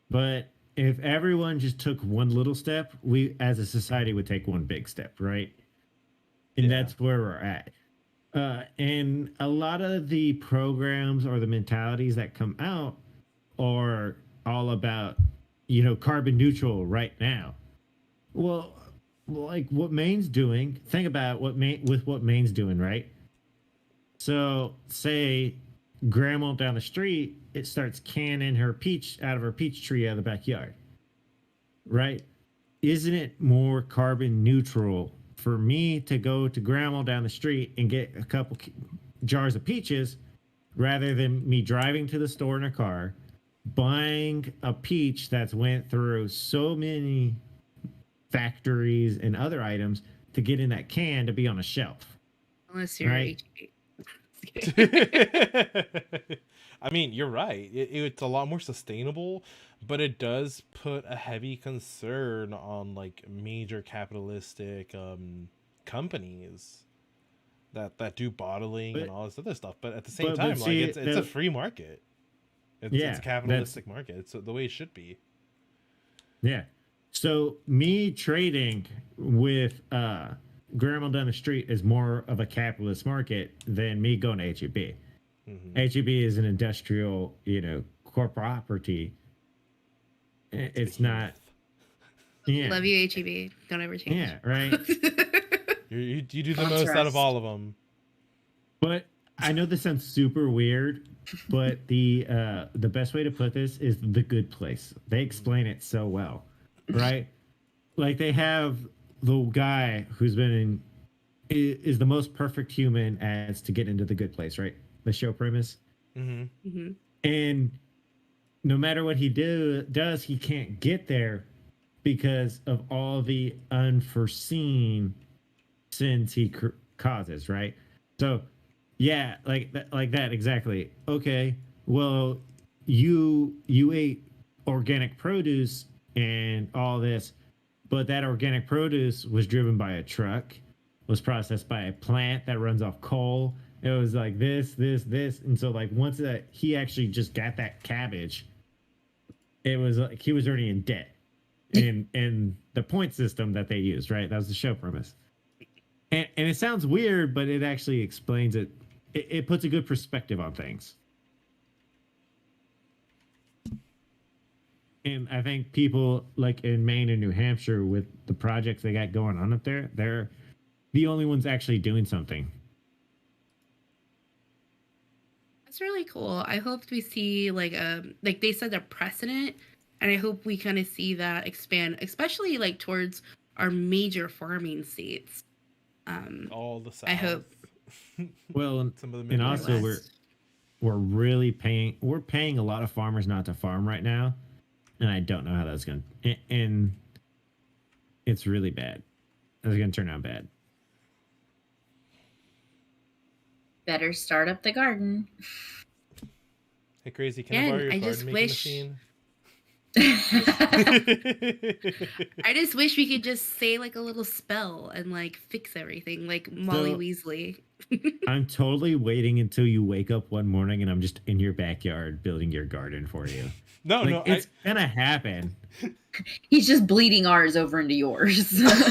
but if everyone just took one little step, we as a society would take one big step, right? And that's where we're at. And a lot of the programs or the mentalities that come out are all about, carbon neutral right now. Well, like what Maine's doing, think about what Maine's doing, right? So say grandma down the street, it starts canning her peach out of her peach tree out of the backyard, right? Isn't it more carbon neutral for me to go to grandma down the street and get a couple jars of peaches rather than me driving to the store in a car, buying a peach that's went through so many factories and other items to get in that can to be on a shelf? Unless you're right? I mean, you're right. It's a lot more sustainable, but it does put a heavy concern on like major capitalistic companies that do bottling and all this other stuff. But at the same time, like it's a free market. It's a capitalistic market. It's the way it should be. Yeah. So me trading with grandma down the street is more of a capitalist market than me going to HEB. HEB is an industrial, core property. It's not. Yeah. Love you, HEB. Don't ever change. Yeah, right. you do the most out of all of them. But I know this sounds super weird, but the best way to put this is the good place. They explain it so well, right? Like they have the guy who's been is the most perfect human as to get into the good place, right? The show premise. And no matter what he does, he can't get there because of all the unforeseen sins he causes, right? So, yeah, like that exactly. Okay, well, you ate organic produce and all this, but that organic produce was driven by a truck, was processed by a plant that runs off coal. It was like this, and so like once that he actually just got that cabbage, it was like he was already in debt. In the point system that they used, right? That was the show premise. And it sounds weird, but it actually explains it. It puts a good perspective on things. And I think people like in Maine and New Hampshire with the projects they got going on up there, they're the only ones actually doing something. That's really cool. I hope we see like they said a precedent, and I hope we kind of see that expand, especially like towards our major farming states. All the South. I hope. Well, some of the and also Midwest. we're really paying a lot of farmers not to farm right now, and I don't know how that's going to, and it's really bad. It's going to turn out bad. Better start up the garden. Hey, Crazy, can I borrow your I card just making wish- machine? I just wish we could just say like a little spell and like fix everything, like Molly So- Weasley. I'm totally waiting until you wake up one morning and I'm just in your backyard building your garden for you. No, Like, no, it's gonna happen. He's just bleeding ours over into yours. no, he's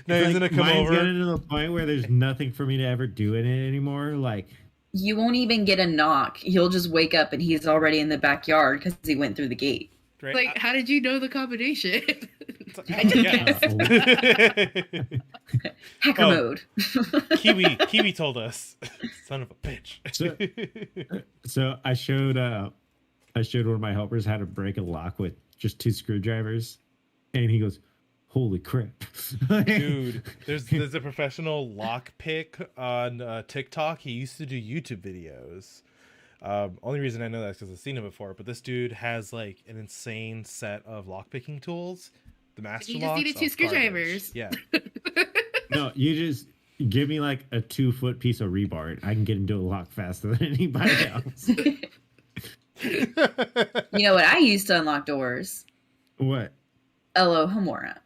Like, gonna come mine's over. getting to the point where there's nothing for me to ever do in it anymore. Like, You won't even get a knock. He'll just wake up and he's already in the backyard because he went through the gate. Right? Like, how did you know the combination? I Yeah. just Hacker Oh. mode. Kiwi told us. Son of a bitch. So I showed one of my helpers how to break a lock with just 2 screwdrivers, and he goes, holy crap. Dude, there's a professional lockpick on TikTok. He used to do YouTube videos. Only reason I know that is because I've seen him before. But this dude has like an insane set of lockpicking tools. The master You just locks. needed 2 screwdrivers. Yeah. No, you just give me like a 2-foot piece of rebar. I can get into a lock faster than anybody else. You know what I use to unlock doors? What? Alohomora.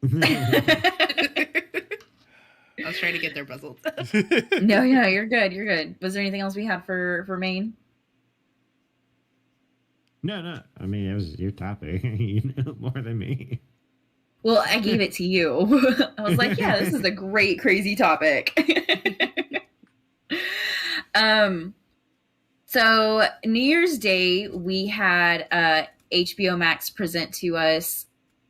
I was trying to get their puzzled. No, you're good. You're good. Was there anything else we had for Maine? No. I mean, it was your topic. You know more than me. Well, I gave it to you. I was like, yeah, this is a great, crazy topic. So New Year's Day, we had HBO Max present to us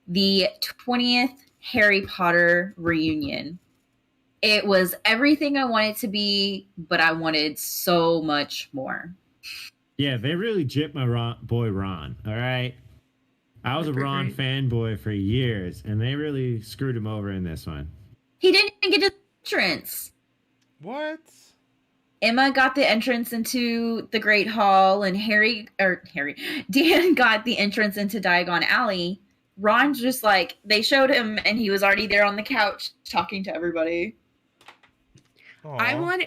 the 20th Harry Potter reunion. It was everything I wanted to be, but I wanted so much more. Yeah, they really gypped my boy Ron, all right? I was a Ron fanboy for years, and they really screwed him over in this one. He didn't even get his entrance. What? Emma got the entrance into the Great Hall, and Dan got the entrance into Diagon Alley. Ron's just like, they showed him, and he was already there on the couch talking to everybody. Aw.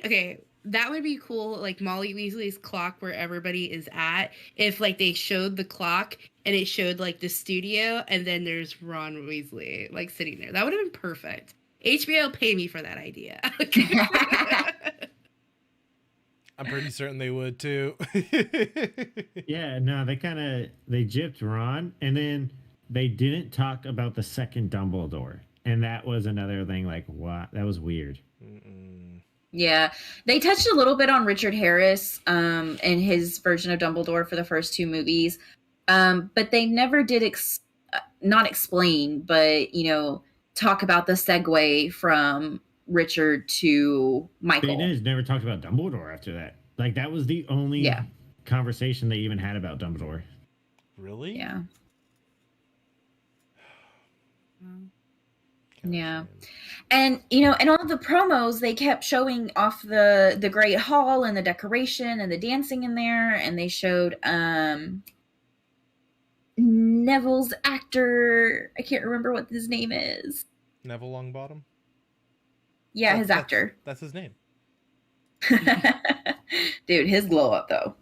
That would be cool, like Molly Weasley's clock where everybody is at. If like they showed the clock and it showed like the studio, and then there's Ron Weasley like sitting there. That would have been perfect. HBO pay me for that idea. I'm pretty certain they would too. Yeah, no, they gypped Ron, and then they didn't talk about the second Dumbledore. And that was another thing, like, what? That was weird. Yeah, they touched a little bit on Richard Harris in his version of Dumbledore for the first 2 movies, but they never did not explain, but talk about the segue from Richard to Michael. They never talked about Dumbledore after that. Like, that was the only conversation they even had about Dumbledore. Really? Yeah. Yeah. And in all of the promos, they kept showing off the Great Hall and the decoration and the dancing in there, and they showed Neville's actor. I can't remember what his name is. Neville Longbottom? Yeah, his actor. That's his name. Dude, his glow up though.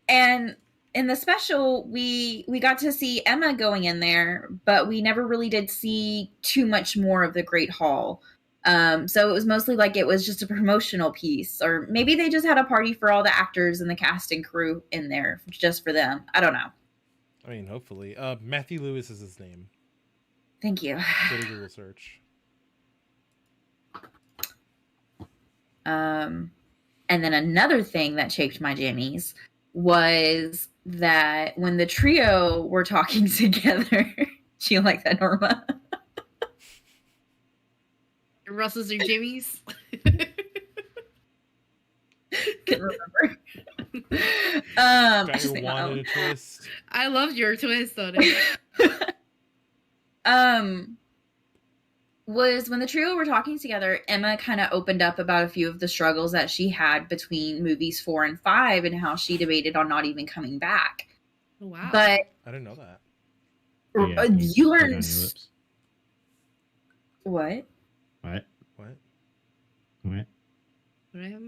And in the special, we got to see Emma going in there, but we never really did see too much more of the Great Hall. So it was mostly like it was just a promotional piece, or maybe they just had a party for all the actors and the cast and crew in there just for them. I don't know. I mean, hopefully. Matthew Lewis is his name. Thank you. Go to Google search. And then another thing that shaped my jammies was that when the trio were talking together, do you like that, Norma? Russell's or Jimmy's? Couldn't remember. Got your wanted a twist. I loved your twist on it. Was when the trio were talking together, Emma kind of opened up about a few of the struggles that she had between movies 4 and 5 and how she debated on not even coming back. Wow. But I didn't know that. You learned what? What? What? What? What I have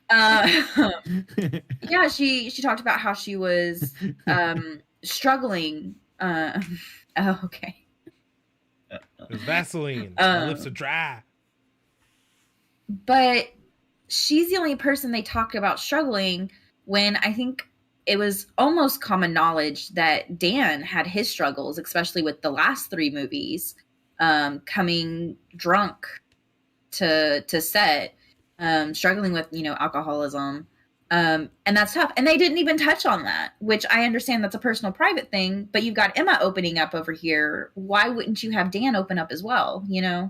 not? Yeah, she talked about how she was struggling. Oh, okay. There's Vaseline. My lips are dry. But she's the only person they talked about struggling when I think it was almost common knowledge that Dan had his struggles, especially with the last 3 movies, coming drunk to set, struggling with, alcoholism. And that's tough. And they didn't even touch on that, which I understand that's a personal private thing, but you've got Emma opening up over here. Why wouldn't you have Dan open up as well? Mm-hmm.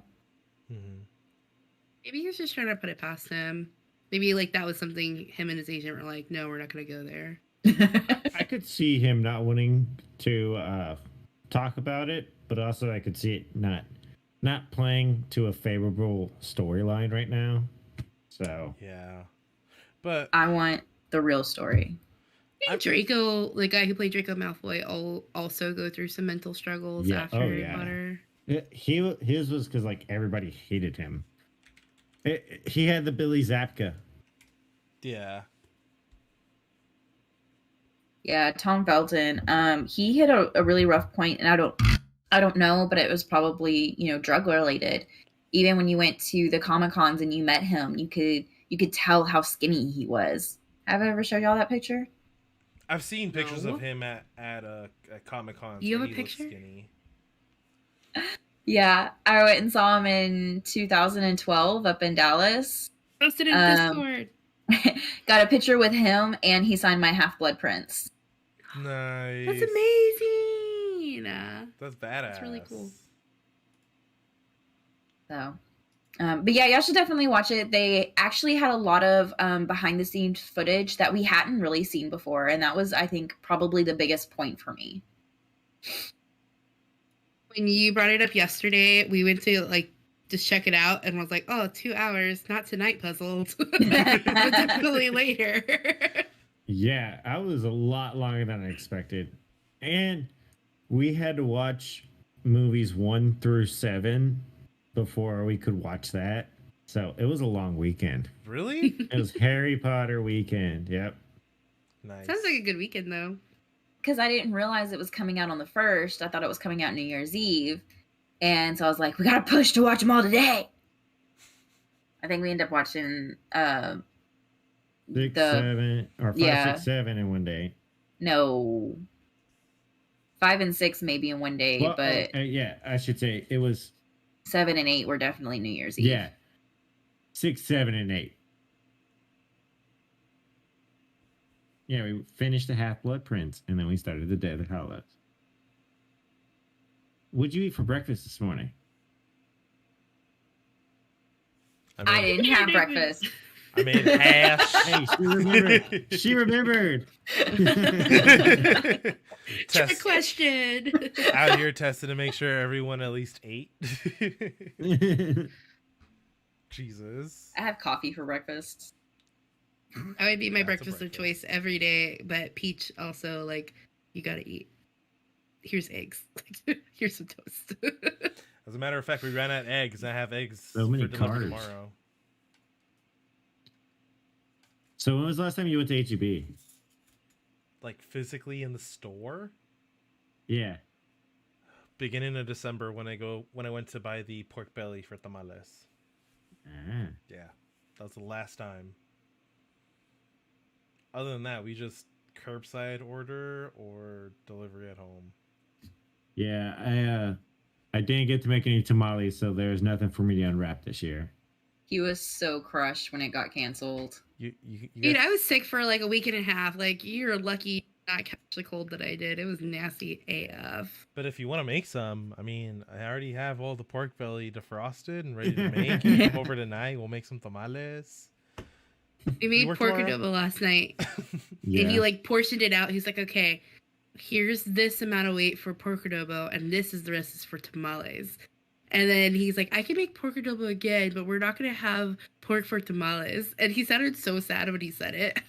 Maybe he was just trying to put it past him. Maybe like that was something him and his agent were like, no, we're not going to go there. I could see him not wanting to talk about it, but also I could see it not playing to a favorable storyline right now. So Yeah, but I want the real story. Draco, the guy who played Draco Malfoy, also go through some mental struggles Yeah. after Oh, Harry yeah. Potter. His was because like everybody hated him. He had the Billy Zapka. yeah, Yeah, Tom Felton. He hit a really rough point, and I don't know, but it was probably, drug related. Even when you went to the Comic Cons and you met him, you could tell how skinny he was. Have I ever showed y'all that picture? I've seen pictures No. of him at Comic Cons. You have and a he looks picture? Skinny. Yeah, I went and saw him in 2012 up in Dallas. Posted in Discord. Got a picture with him, and he signed my Half-Blood Prince. Nice. That's amazing. That's badass. That's really cool. So, but yeah, y'all should definitely watch it. They actually had a lot of behind-the-scenes footage that we hadn't really seen before, and that was, I think, probably the biggest point for me. When you brought it up yesterday, we went to just check it out and was like, oh, 2 hours, not tonight, puzzled. But definitely later. Yeah, I was a lot longer than I expected. And we had to watch movies 1 through 7 before we could watch that. So it was a long weekend. Really? It was Harry Potter weekend. Yep. Nice. Sounds like a good weekend, though. Because I didn't realize it was coming out on the 1st. I thought it was coming out New Year's Eve. And so I was like, we got to push to watch them all today. I think we ended up watching 6, 7, or 5, 6, 7 in one day. No. 5 and 6 maybe in one day, Well, but yeah, I should say it was 7 and 8 were definitely New Year's Eve. Yeah. 6, 7, and 8. Yeah, we finished the Half-Blood Prince, and then we started the Deathly Hallows. What'd you eat for breakfast this morning? I didn't have breakfast. I made hash. Hey, she remembered. She remembered. Trick question. Out here testing to make sure everyone at least ate. Jesus. I have coffee for breakfast. I would be my That's a breakfast of choice every day, but Peach also, you gotta eat. Here's eggs. Here's some toast. As a matter of fact, we ran out of eggs. I have eggs So many for delivery carbs. tomorrow. So when was the last time you went to H-E-B? Like physically in the store? Yeah. Beginning of December when I went to buy the pork belly for tamales. Ah. Yeah. That was the last time. Other than that, we just curbside order or delivery at home. Yeah, I didn't get to make any tamales, so there's nothing for me to unwrap this year. He was so crushed when it got canceled. You Dude, guys- I was sick for a week and a half. You're lucky not catch the cold that I did. It was nasty AF. But if you want to make some, I mean, I already have all the pork belly defrosted and ready to make. You can come over tonight. We'll make some tamales. We made work pork tomorrow? adobo last night. Yeah. And he portioned it out. He's like, okay, here's this amount of weight for pork adobo, and this is the rest is for tamales. And then he's like, I can make pork adobo again, but we're not going to have pork for tamales. And he sounded so sad when he said it.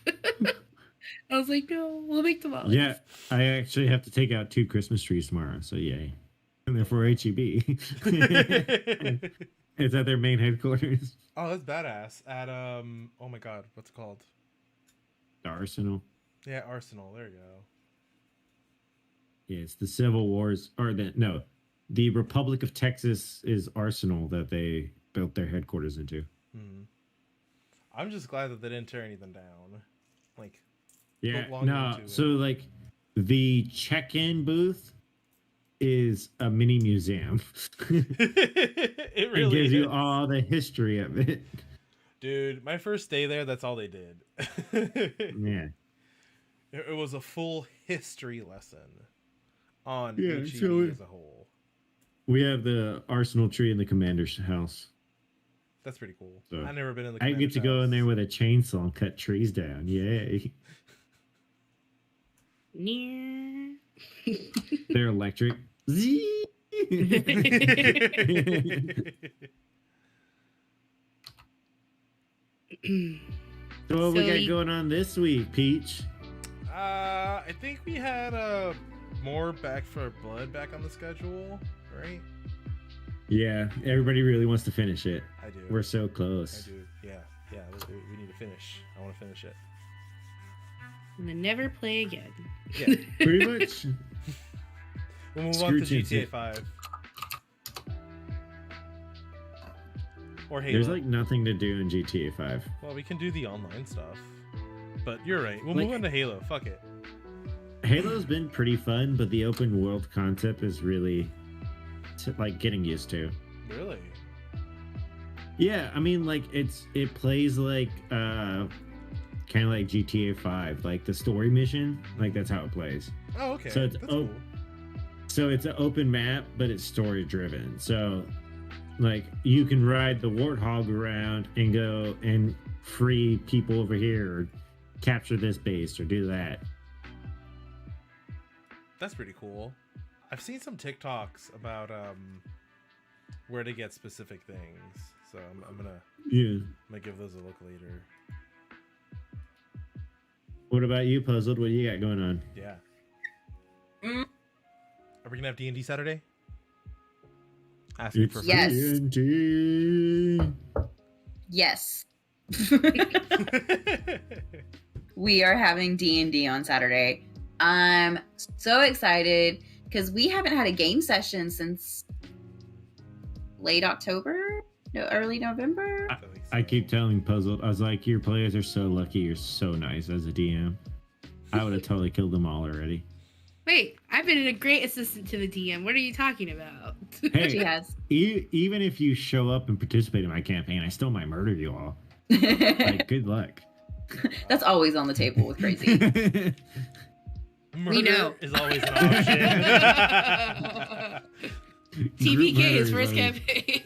I was like, no, we'll make tamales. Yeah, I actually have to take out 2 Christmas trees tomorrow, so yay. And they're for H-E-B. It's at their main headquarters. Oh, that's badass. At oh my god, what's it called? The Arsenal. Yeah, Arsenal. There you go. Yeah, it's the Civil Wars, or the Republic of Texas is Arsenal that they built their headquarters into. I'm just glad that they didn't tear anything down. Yeah, Put longer no, into it. so the check-in booth is a mini museum. It really It gives is. you all the history of it. Dude, my first day there, that's all they did. Yeah. It was a full history lesson on Yeah, HEB so as a whole. We have the Arsenal tree in the commander's house. That's pretty cool. So, I've never been in the I get to go in there with a chainsaw and cut trees down. Yay. Near. They're electric. Zee. So what we got going on this week, Peach? I think we had more Back for Blood back on the schedule, right? Yeah, everybody really wants to finish it. I do. We're so close. I do. Yeah. We need to finish. I want to finish it. And then never play again. Yeah. Pretty much. We'll move Screw on to GTA. GTA 5. Or Halo. There's like nothing to do in GTA 5. Well, we can do the online stuff. But you're right. We'll Like- move on to Halo. Fuck it. Halo's been pretty fun, but the open world concept is really like getting used to. Really? Yeah, I mean, like it plays like kind of like GTA 5, like the story mission, like that's how it plays. Oh, okay. So it's That's cool. So it's an open map, but it's story driven. So like you can ride the Warthog around and go and free people over here, or capture this base, or do that. That's pretty cool. I've seen some TikToks about where to get specific things. So I'm gonna give those a look later. What about you, Puzzled? What do you got going on? Yeah. Are we gonna have Dnd Saturday? Asking for Yes. D&D. Yes. We are having D&D on Saturday. I'm so excited because we haven't had a game session since late October, no, early November. I keep telling Puzzled, I was like, your players are so lucky. You're so nice as a DM. I would have totally killed them all already. Wait, I've been a great assistant to the DM. What are you talking about? Hey, She has. even if you show up and participate in my campaign, I still might murder you all. Like, good luck. That's always on the table with Crazy. Murder We know. is always an option. TPK is Group first murder, campaign.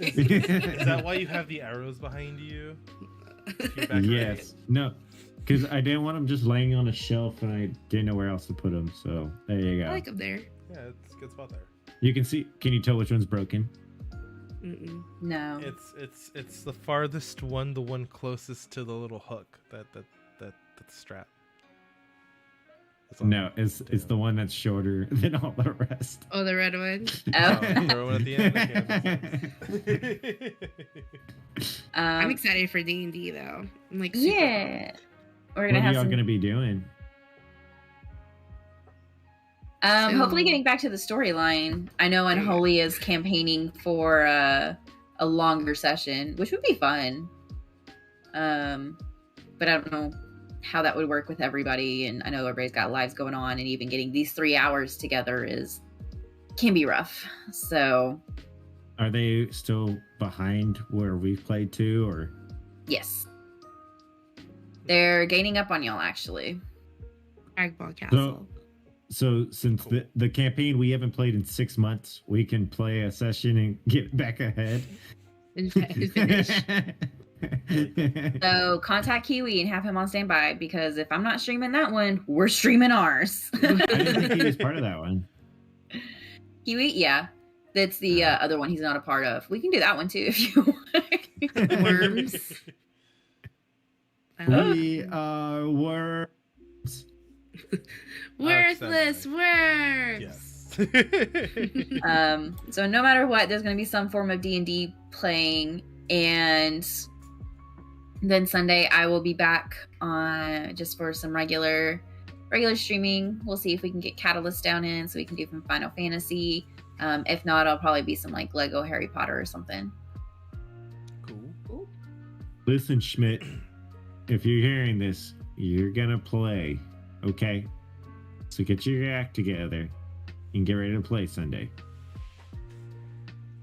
Is that why you have the arrows behind you? You're back Yes. No. Because I didn't want them just laying on a shelf and I didn't know where else to put them. So there you go. I like them there. ready? Yeah, it's a good spot there. You can see. Can you tell which one's broken? Mm-mm. No. It's the farthest one, the one closest to the little hook that strap. That's all. No, it's the one that's shorter than all the rest. Oh, the red one. Oh, Oh. throw one at the end. I'm excited for D&D though. I'm like, super Yeah. We're What gonna are have y'all some. gonna be doing? Hopefully, So- getting back to the storyline. I know Unholy is campaigning for a longer session, which would be fun. But I don't know how that would work with everybody, and I know everybody's got lives going on, and even getting these 3 hours together can be rough. So Are they still behind where we've played to, or? yes, they're gaining up on y'all actually. Dragball Castle. So since the campaign we haven't played in 6 months, we can play a session and get back ahead. In fact, finish. So contact Kiwi and have him on standby, because if I'm not streaming that one, we're streaming ours. I didn't think he was part of that one. Kiwi, yeah. That's the other one he's not a part of. We can do that one too if you want. Worms. We are worms. Worthless worms. Yes. So no matter what, there's going to be some form of D&D playing, and then Sunday I will be back on just for some regular streaming. We'll see if we can get Catalyst down in so we can do some Final Fantasy. If not, I'll probably be some like Lego Harry Potter or something. Cool. Listen, Schmidt, if you're hearing this, you're gonna play, okay? So get your act together and get ready to play Sunday.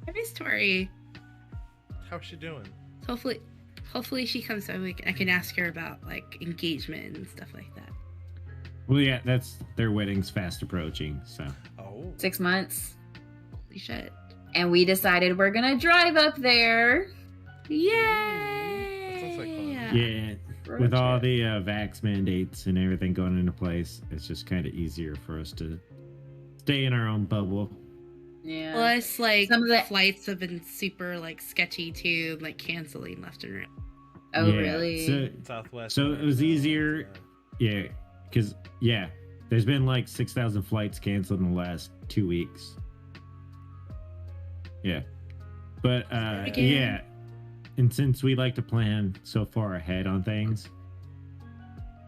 I miss Tori. How's she doing? Hopefully she comes so I can ask her about like engagement and stuff like that. Well, yeah, that's their wedding's fast approaching, so. Oh. 6 months. Holy shit. And we decided we're going to drive up there. Yay! That sounds like fun. Yeah. with all trip. the vax mandates and everything going into place, it's just kind of easier for us to stay in our own bubble. Yeah. Plus, like, Some of the- flights have been super, like, sketchy, too, like, canceling left and right. Oh, Yeah, really? Southwest. So it was Airlines, easier. Yeah, because there's been like 6,000 flights canceled in the last 2 weeks. Yeah, but Again. and since we like to plan so far ahead on things,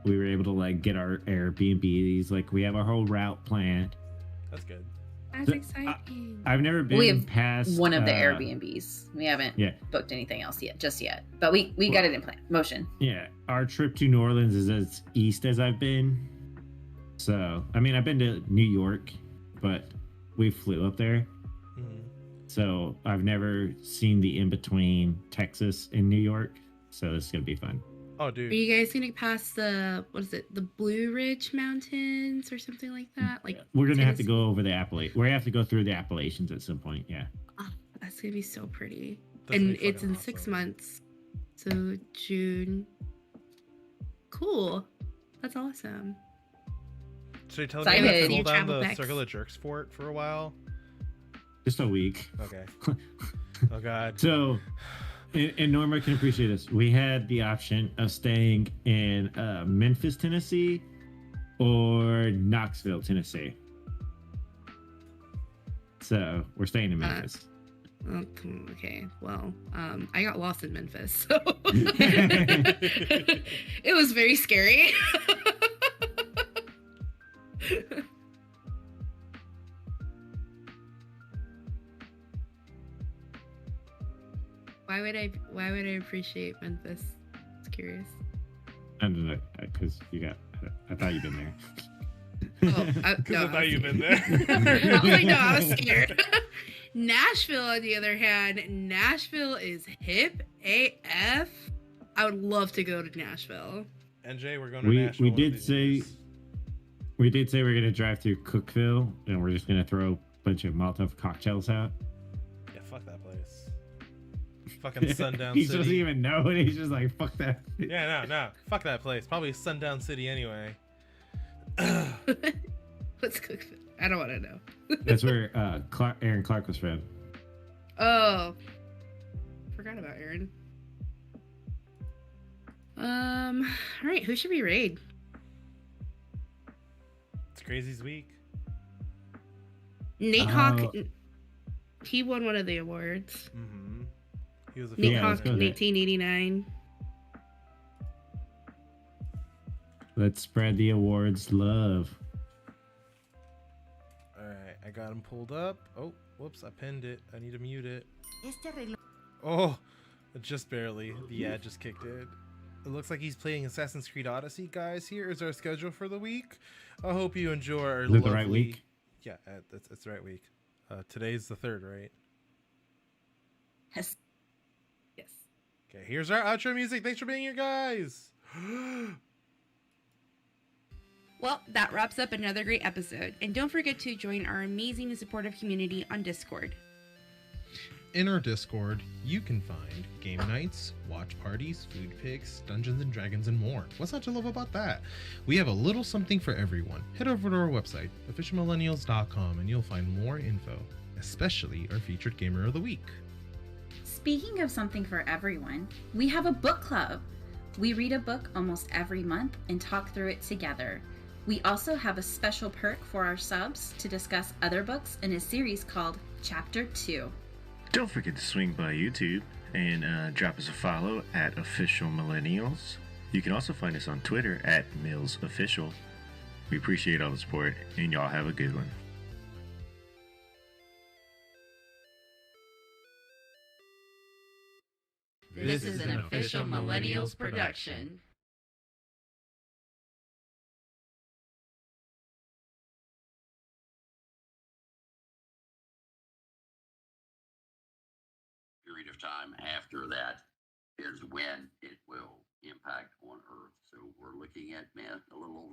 we were able to like get our Airbnbs. Like we have our whole route planned. That's good. That's So, exciting. I've never been We have past one of the Airbnbs. We haven't booked anything else just yet. But we got it in motion. Yeah, our trip to New Orleans is as east as I've been. So, I mean, I've been to New York, but we flew up there. Mhm. So, I've never seen the in-between Texas and New York. So, this is going to be fun. Oh, Are dude. you guys gonna pass the the Blue Ridge Mountains or something like that? Like We're going to have to Tennessee? go over the Appalachians. We have to go through the Appalachians at some point. Yeah. Oh, that's gonna be so pretty. That's gonna And be it's in fucking 6 awesome. months. So June. Cool. That's awesome. Should I tell Excited. you to See hold you down travel the next. Circle of Jerks fort for a while? Just a week. Okay. Oh, God. So, and Norma can appreciate this. We had the option of staying in Memphis, Tennessee, or Knoxville, Tennessee. So we're staying in Memphis. Okay. Well, I got lost in Memphis, so it was very scary. Why would I appreciate Memphis? It's curious. I don't know, because I thought you'd been there. Oh, Because I thought you'd been there. there. I was like, no, I was scared. Nashville, on the other hand, Nashville is hip AF. I would love to go to Nashville. NJ, we're going to We Nashville. one of did these say years. we did say we're gonna drive through Cookville, and we're just gonna throw a bunch of Molotov cocktails out. Yeah, fuck that place. Fucking Sundown He City. doesn't even know it. He's just like, fuck that. Yeah, no. Fuck that place. Probably Sundown City anyway. Let's cook. I don't want to know. That's where Aaron Clark was from. Oh, forgot about Aaron. All right, who should we raid? It's Crazy's week. Nate Oh. Hawk. He won one of the awards. Mm-hmm. He was a Nate Yeah, Hawk, let's go there. 1889. Let's spread the awards love. Alright, I got him pulled up. Oh, whoops, I pinned it. I need to mute it. Oh, just barely. The ad just kicked in. It looks like he's playing Assassin's Creed Odyssey, guys. Here is our schedule for the week. I hope you enjoy our Is it the right lovely- week? Yeah, that's the right week. Today's the 3rd, right? Yes. Yes. Okay, here's our outro music. Thanks for being here, guys. Well, that wraps up another great episode. And don't forget to join our amazing and supportive community on Discord. In our Discord, you can find game nights, watch parties, food pics, Dungeons and Dragons, and more. What's not to love about that? We have a little something for everyone. Head over to our website, officialmillennials.com, and you'll find more info, especially our featured gamer of the week. Speaking of something for everyone, we have a book club. We read a book almost every month and talk through it together. We also have a special perk for our subs to discuss other books in a series called Chapter 2. Don't forget to swing by YouTube and drop us a follow at Official Millennials. You can also find us on Twitter at MillsOfficial. We appreciate all the support, and y'all have a good one. This is an Official Millennials production. Period of time after that is when it will impact on Earth. So we're looking at, man, a little over